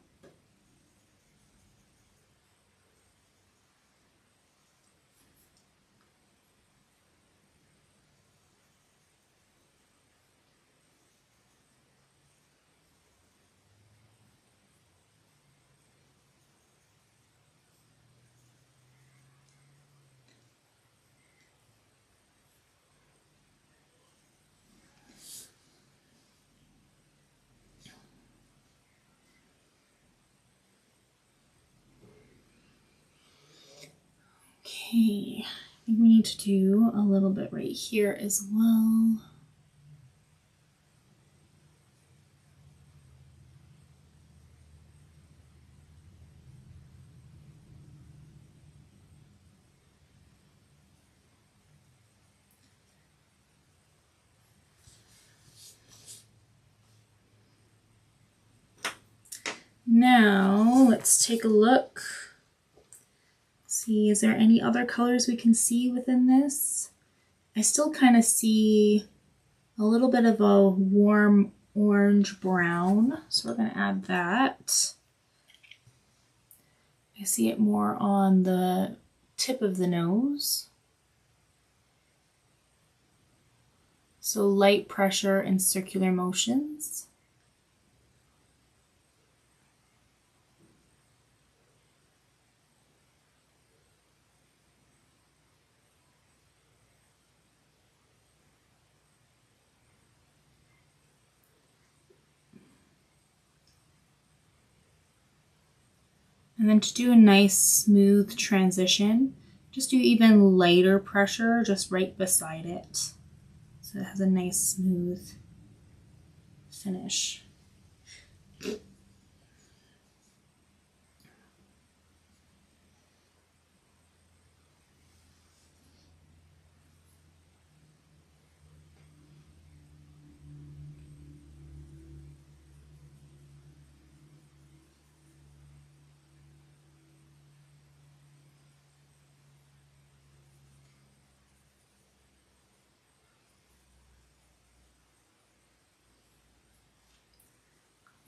Okay, I think we need to do a little bit right here as well. Now let's take a look. See, is there any other colors we can see within this? I still kind of see a little bit of a warm orange brown, so we're going to add that. I see it more on the tip of the nose. So light pressure and circular motions. And then to do a nice smooth transition, just do even lighter pressure just right beside it. So it has a nice smooth finish.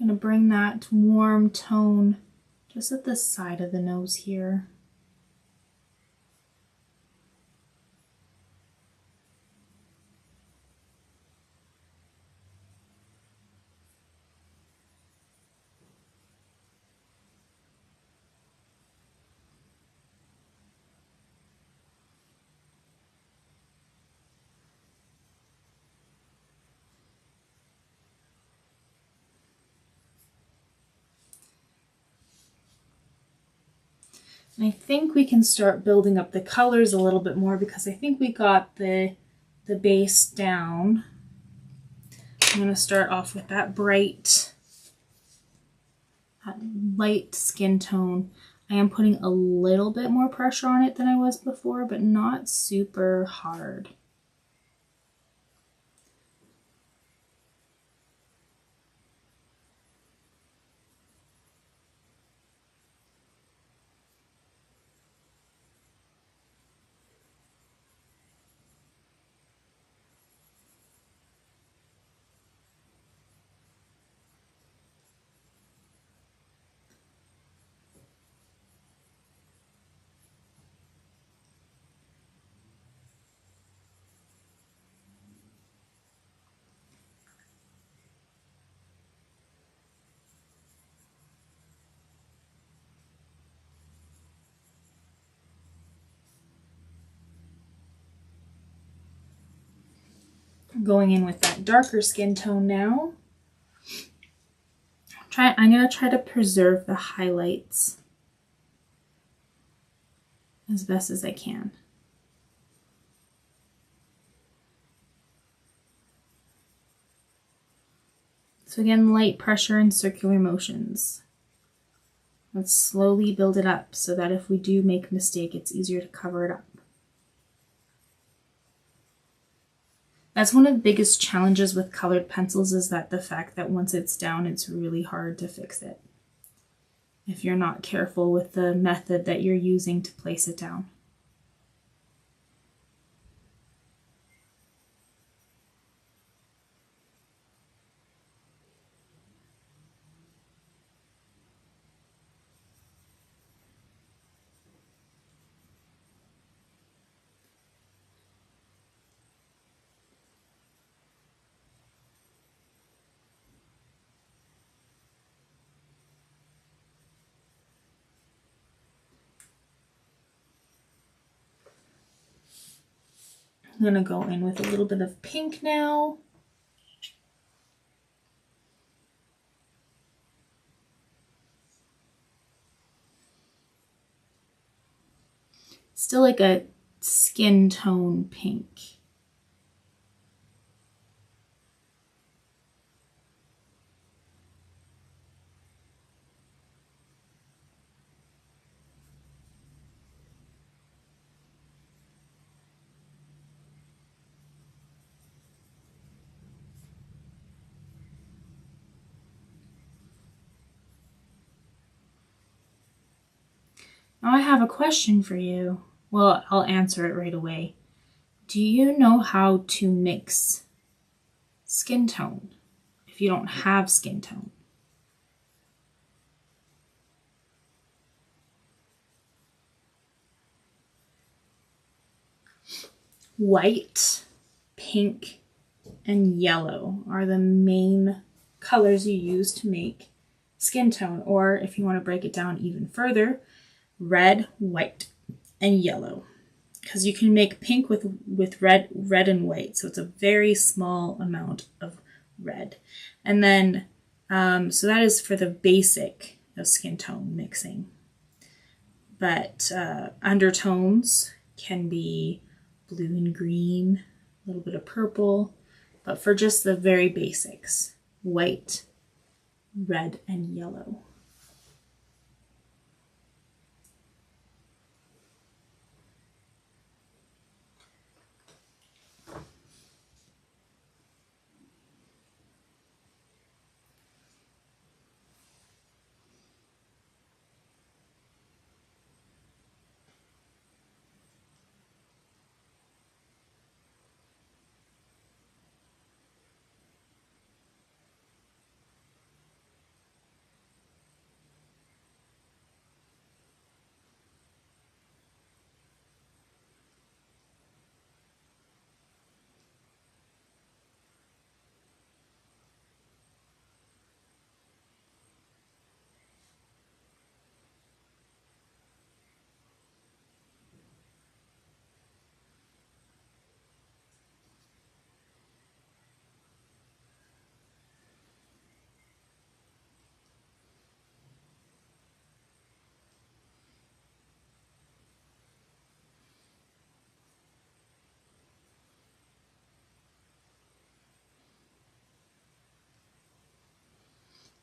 I'm going to bring that warm tone just at the side of the nose here. And I think we can start building up the colors a little bit more because I think we got the base down. I'm going to start off with that bright, that light skin tone. I am putting a little bit more pressure on it than I was before, but not super hard. going in with that darker skin tone now. I'm going to try to preserve the highlights as best as I can. So again, light pressure and circular motions. Let's slowly build it up so that if we do make a mistake, it's easier to cover it up. That's one of the biggest challenges with colored pencils, is that the fact that once it's down, it's really hard to fix it if you're not careful with the method that you're using to place it down. I'm going to go in with a little bit of pink now. Still like a skin tone pink. Now I have a question for you. Well, I'll answer it right away. Do you know how to mix skin tone if you don't have skin tone? White, pink, and yellow are the main colors you use to make skin tone. Or if you want to break it down even further, red, white, and yellow. Because you can make pink with red and white. So it's a very small amount of red. And then, so that is for the basic of skin tone mixing. But undertones can be blue and green, a little bit of purple. But for just the very basics, white, red, and yellow.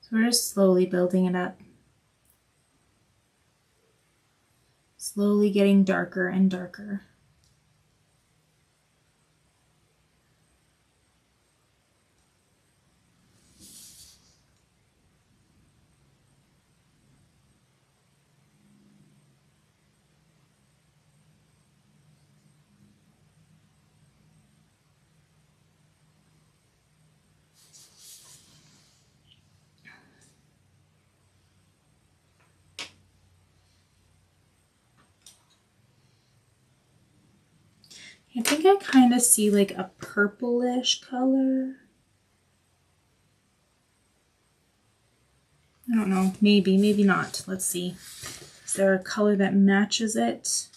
So we're just slowly building it up. Slowly getting darker and darker. I think I kind of see like a purplish color. I don't know, maybe, maybe not. Let's see. Is there a color that matches it?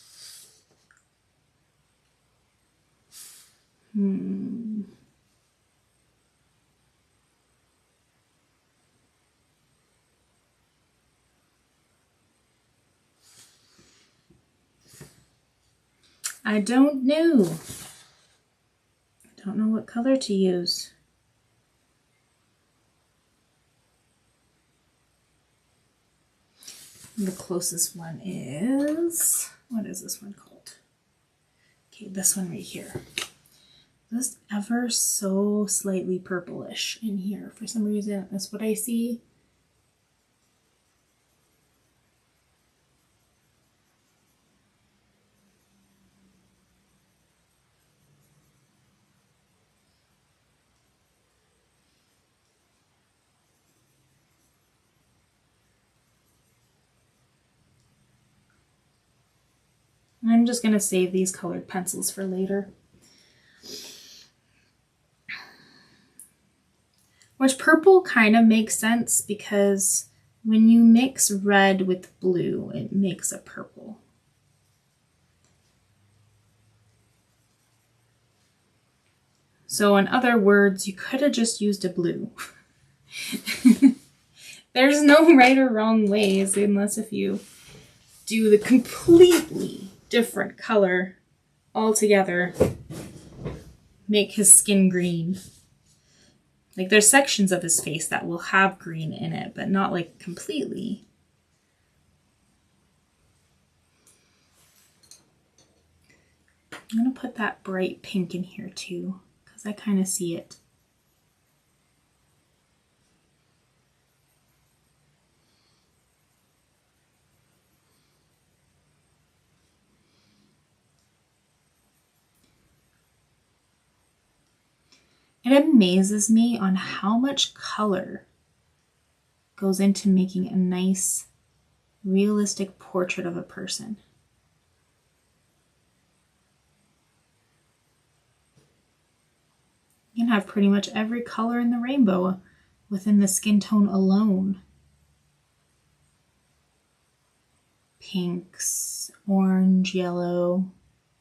I don't know. I don't know what color to use. The closest one is, what is this one called? Okay, this one right here. Just ever so slightly purplish in here. For some reason, that's what I see. I'm just going to save these colored pencils for later. Which purple kind of makes sense because when you mix red with blue, it makes a purple. So in other words, you could have just used a blue. There's no right or wrong ways unless if you do the completely different color altogether, make his skin green. Like there's sections of his face that will have green in it, but not like completely. I'm gonna put that bright pink in here too, because I kind of see it. It amazes me on how much color goes into making a nice, realistic portrait of a person. You can have pretty much every color in the rainbow within the skin tone alone. Pinks, orange, yellow,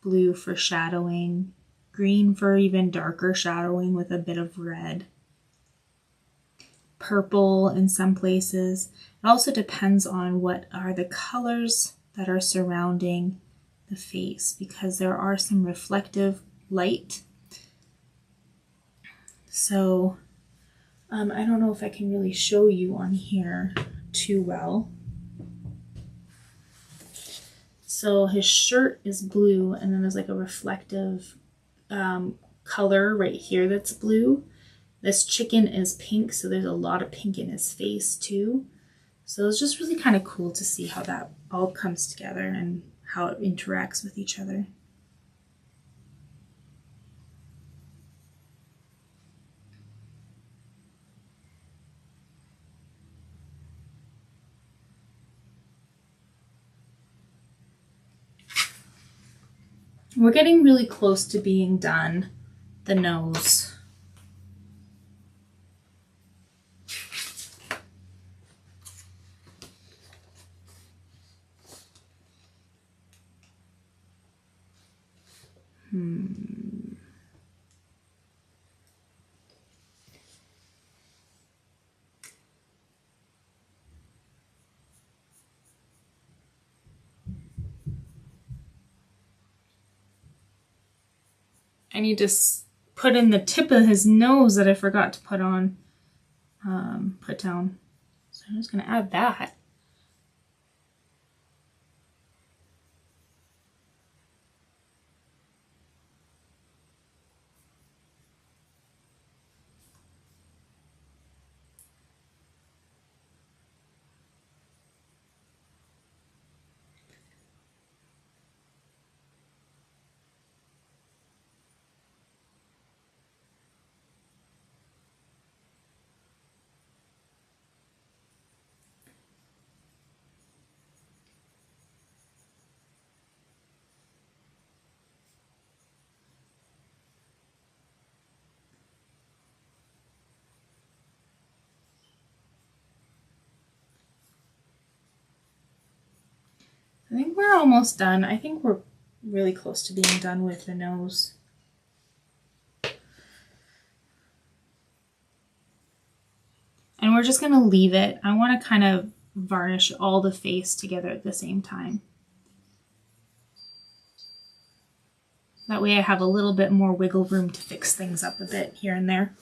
blue for shadowing, green for even darker shadowing with a bit of red. Purple in some places. It also depends on what are the colors that are surrounding the face, because there are some reflective light. So I don't know if I can really show you on here too well. So his shirt is blue, and then there's like a reflective color right here that's blue. This chicken is pink, so there's a lot of pink in his face too. So it's just really kind of cool to see how that all comes together and how it interacts with each other. We're getting really close to being done. The nose. I need to put in the tip of his nose that I forgot to put on, put down. So I'm just gonna add that. I think we're almost done. I think we're really close to being done with the nose. And we're just going to leave it. I want to kind of varnish all the face together at the same time. That way I have a little bit more wiggle room to fix things up a bit here and there.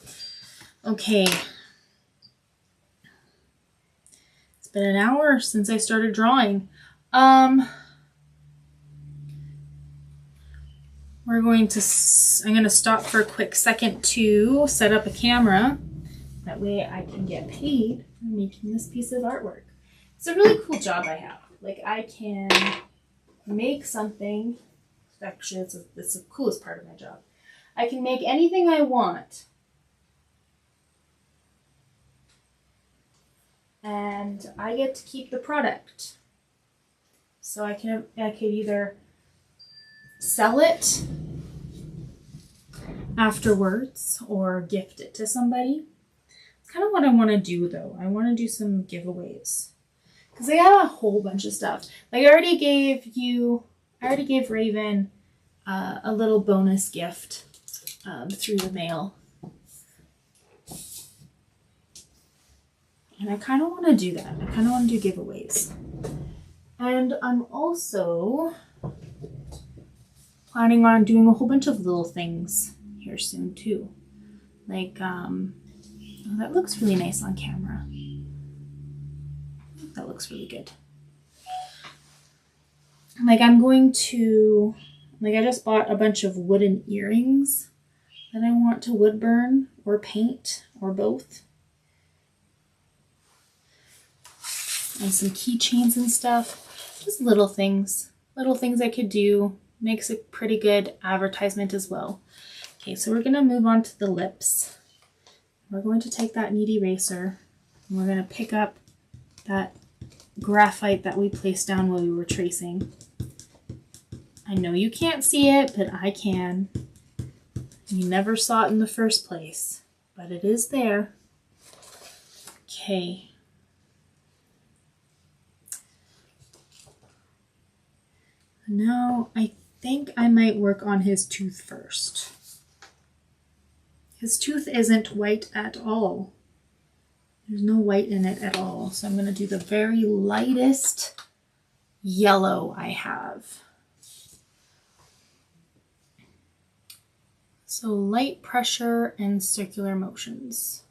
Okay. It's been an hour since I started drawing. I'm going to stop for a quick second to set up a camera. That way I can get paid for making this piece of artwork. It's a really cool job I have. Like, I can make something. Actually, it's the coolest part of my job. I can make anything I want. And I get to keep the product. So I could either sell it afterwards or gift it to somebody. It's kind of what I want to do, though. I want to do some giveaways. Because I got a whole bunch of stuff. Like, I already gave Raven a little bonus gift through the mail. And I kind of want to do that. I kind of want to do giveaways. And I'm also planning on doing a whole bunch of little things here soon too. Like, oh, that looks really nice on camera. That looks really good. Like, I just bought a bunch of wooden earrings that I want to wood burn or paint or both. And some keychains and stuff. Just little things. Little things I could do. Makes a pretty good advertisement as well. Okay, so we're going to move on to the lips. We're going to take that knead eraser and we're going to pick up that graphite that we placed down while we were tracing. I know you can't see it, but I can. You never saw it in the first place, but it is there. Okay. Now, I think I might work on his tooth first. His tooth isn't white at all. There's no white in it at all. So I'm going to do the very lightest yellow I have. So light pressure and circular motions.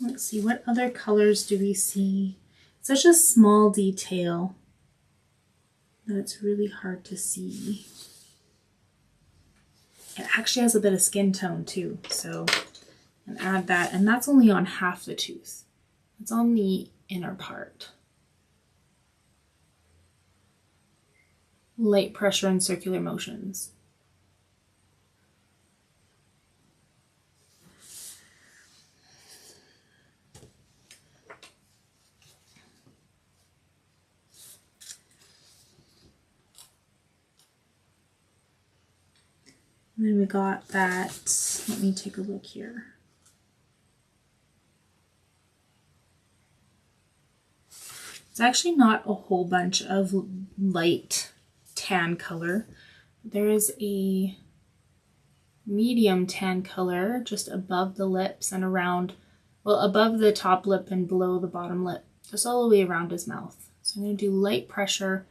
Let's see, what other colors do we see? Such a small detail that it's really hard to see. It actually has a bit of skin tone too, so and add that, and that's only on half the tooth. It's on the inner part. Light pressure and circular motions. And then we got that, let me take a look here. It's actually not a whole bunch of light tan color. There is a medium tan color just above the lips and around, well, above the top lip and below the bottom lip, just all the way around his mouth. So I'm going to do light pressure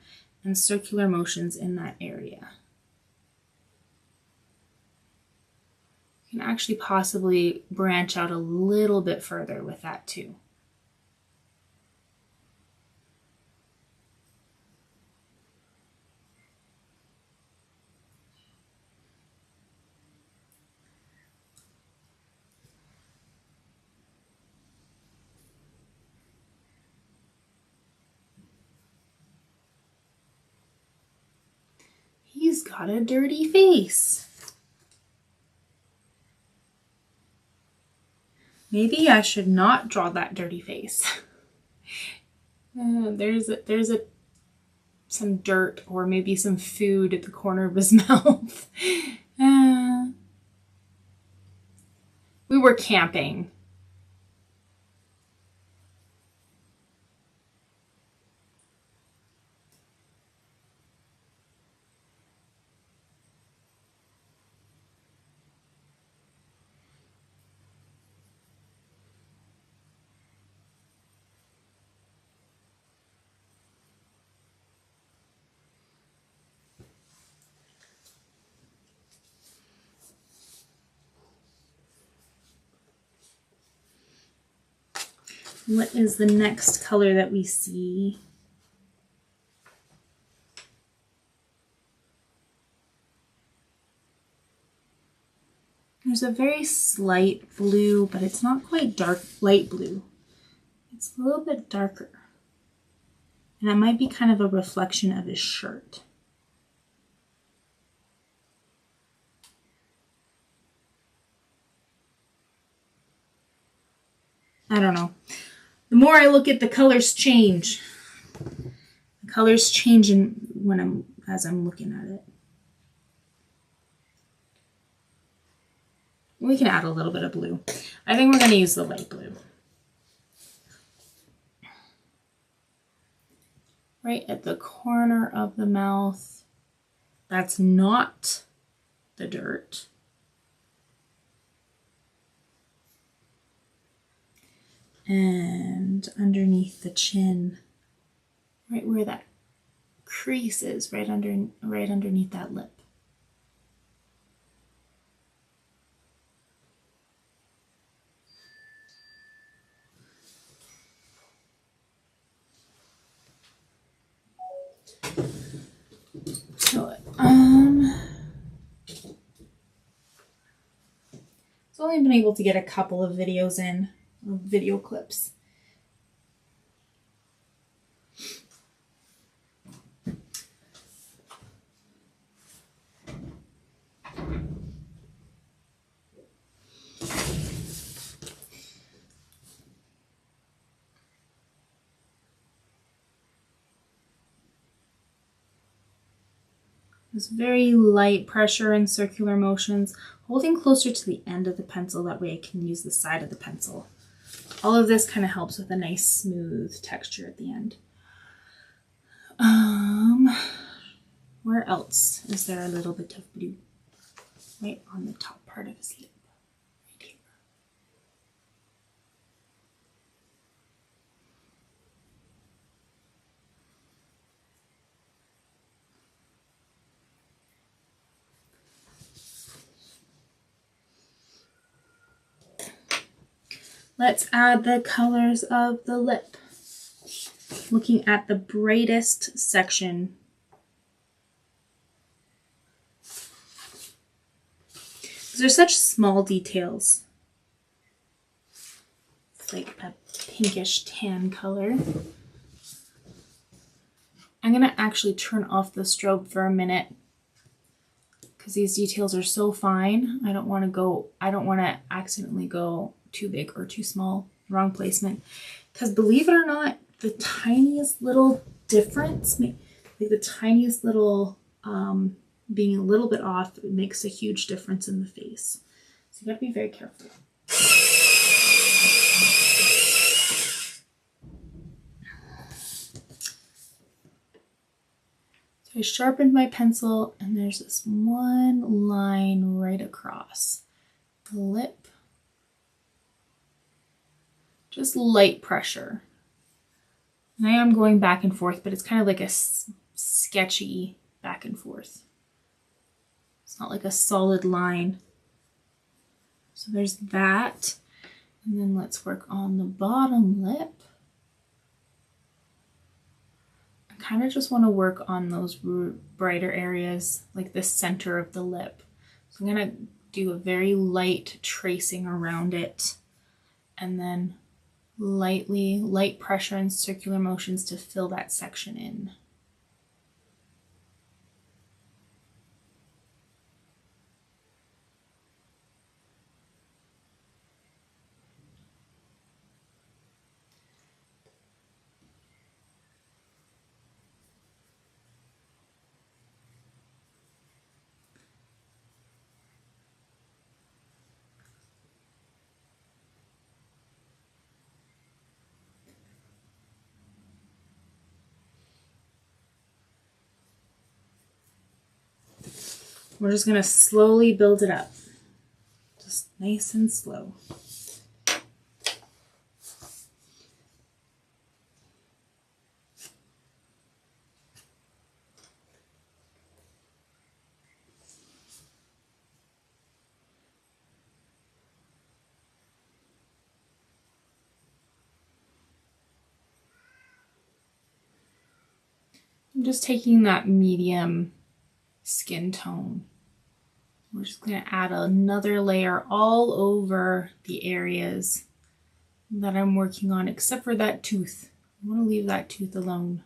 and circular motions in that area. You can actually possibly branch out a little bit further with that too. He's got a dirty face. Maybe I should not draw that dirty face. There's some dirt or maybe some food at the corner of his mouth. We were camping. What is the next color that we see? There's a very slight blue, but it's not quite dark, light blue. It's a little bit darker. And it might be kind of a reflection of his shirt. I don't know. The more I look at the colors change. The colors change as I'm looking at it. We can add a little bit of blue. I think we're going to use the light blue. Right at the corner of the mouth. That's not the dirt. And underneath the chin, right where that crease is, right underneath that lip. So, I've only been able to get a couple of videos in, video clips. This very light pressure and circular motions, holding closer to the end of the pencil, that way I can use the side of the pencil. All of this kind of helps with a nice smooth texture at the end. Where else is there a little bit of blue? Right on the top part of his lip. Right here. Let's add the colors of the lip. Looking at the brightest section. These are such small details. It's like a pinkish tan color. I'm gonna actually turn off the strobe for a minute because these details are so fine. I don't want to accidentally go too big or too small, wrong placement. Because believe it or not, the tiniest little difference, like the tiniest little being a little bit off, it makes a huge difference in the face. So you gotta be very careful. So I sharpened my pencil and there's this one line right across the lip. Just light pressure. And I am going back and forth, but it's kind of like a sketchy back and forth. It's not like a solid line. So there's that. And then let's work on the bottom lip. I kind of just want to work on those brighter areas, like the center of the lip. So I'm going to do a very light tracing around it. And then light pressure and circular motions to fill that section in. We're just gonna slowly build it up. Just nice and slow. I'm just taking that medium skin tone. We're just going to add another layer all over the areas that I'm working on, except for that tooth. I want to leave that tooth alone.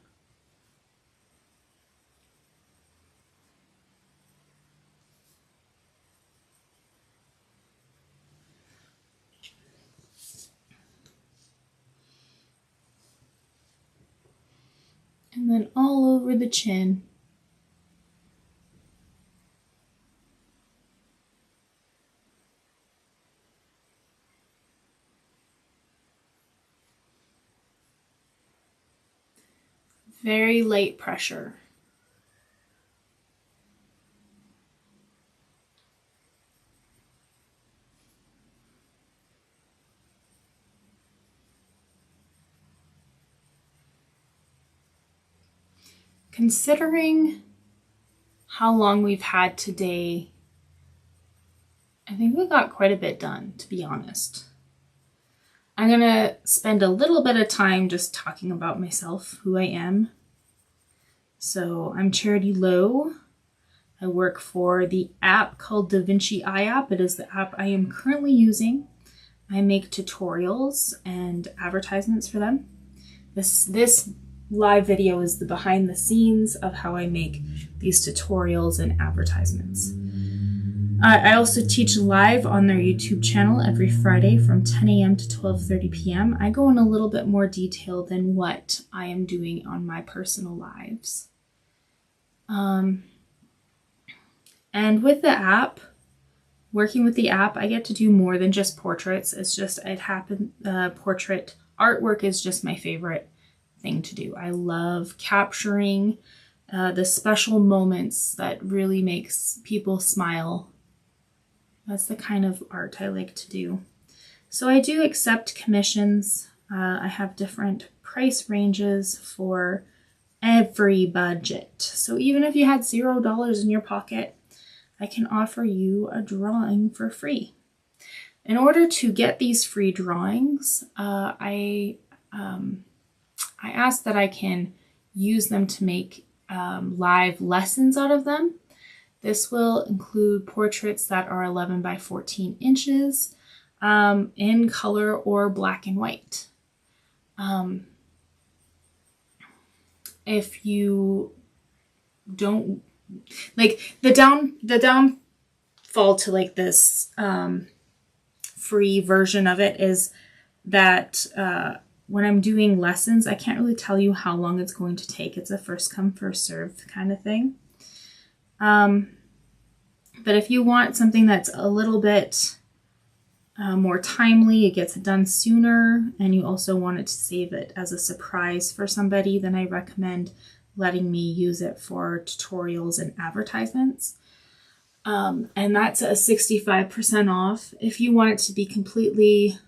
And then all over the chin. Very light pressure. Considering how long we've had today, I think we got quite a bit done, to be honest. I'm gonna spend a little bit of time just talking about myself, who I am. So I'm Charity Lowe. I work for the app called the Vinci Eye App. It is the app I am currently using. I make tutorials and advertisements for them. This live video is the behind the scenes of how I make these tutorials and advertisements. I also teach live on their YouTube channel every Friday from 10 a.m. to 12:30 p.m. I go in a little bit more detail than what I am doing on my personal lives. And with the app, working with the app, I get to do more than just portraits. Portrait artwork is just my favorite thing to do. I love capturing the special moments that really makes people smile. That's the kind of art I like to do. So I do accept commissions. I have different price ranges for every budget. So even if you had $0 in your pocket, I can offer you a drawing for free. In order to get these free drawings, I ask that I can use them to make live lessons out of them. This will include portraits that are 11 by 14 inches in color or black and white. If you don't like the downfall to like this free version of it is that when I'm doing lessons, I can't really tell you how long it's going to take. It's a first come, first served kind of thing. But if you want something that's a little bit more timely, it gets done sooner, and you also wanted to save it as a surprise for somebody, then I recommend letting me use it for tutorials and advertisements. And that's a 65% off. If you want it to be completely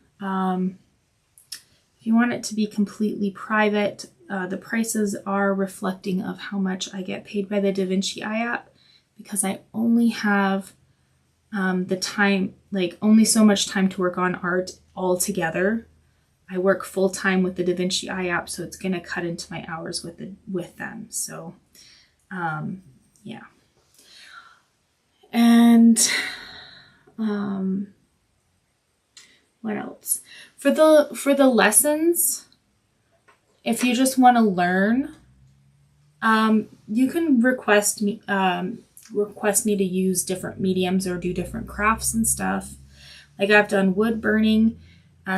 private, the prices are reflecting of how much I get paid by the Da Vinci Eye app, because I only have the time, like only so much time to work on art altogether. I work full time with the Da Vinci Eye app, so it's gonna cut into my hours with them. So, yeah. And what else? For the lessons, if you just want to learn, you can request me to use different mediums or do different crafts and stuff. Like I've done wood burning,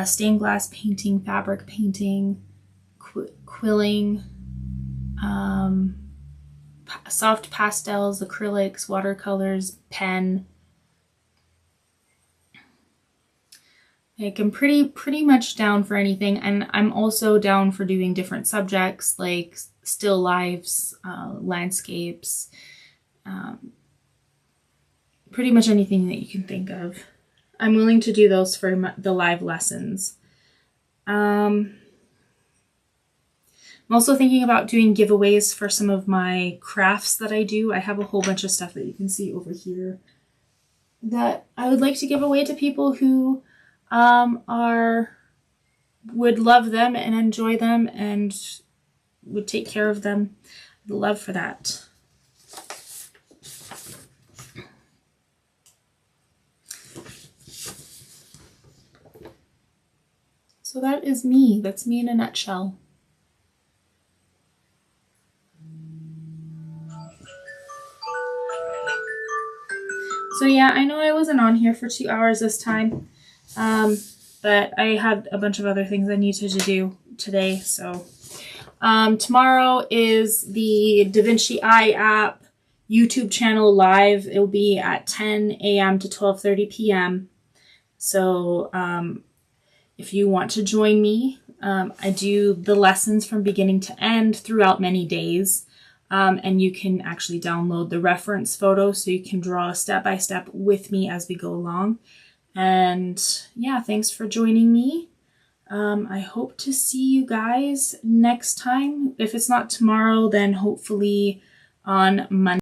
stained glass painting, fabric painting, quilling, soft pastels, acrylics, watercolors, pen. Like I'm pretty much down for anything, and I'm also down for doing different subjects like still lifes, landscapes, pretty much anything that you can think of. I'm willing to do those for the live lessons. I'm also thinking about doing giveaways for some of my crafts that I do. I have a whole bunch of stuff that you can see over here that I would like to give away to people who would love them and enjoy them and would take care of them. the love for that. So that is me. That's me in a nutshell. So yeah, I know I wasn't on here for 2 hours this time, but I had a bunch of other things I needed to do today. So tomorrow is the Vinci Eye App YouTube channel live. It will be at 10 a.m. to 12:30 p.m. So if you want to join me, I do the lessons from beginning to end throughout many days. And you can actually download the reference photo so you can draw step by step with me as we go along. And yeah, thanks for joining me. I hope to see you guys next time. If it's not tomorrow, then hopefully on Monday.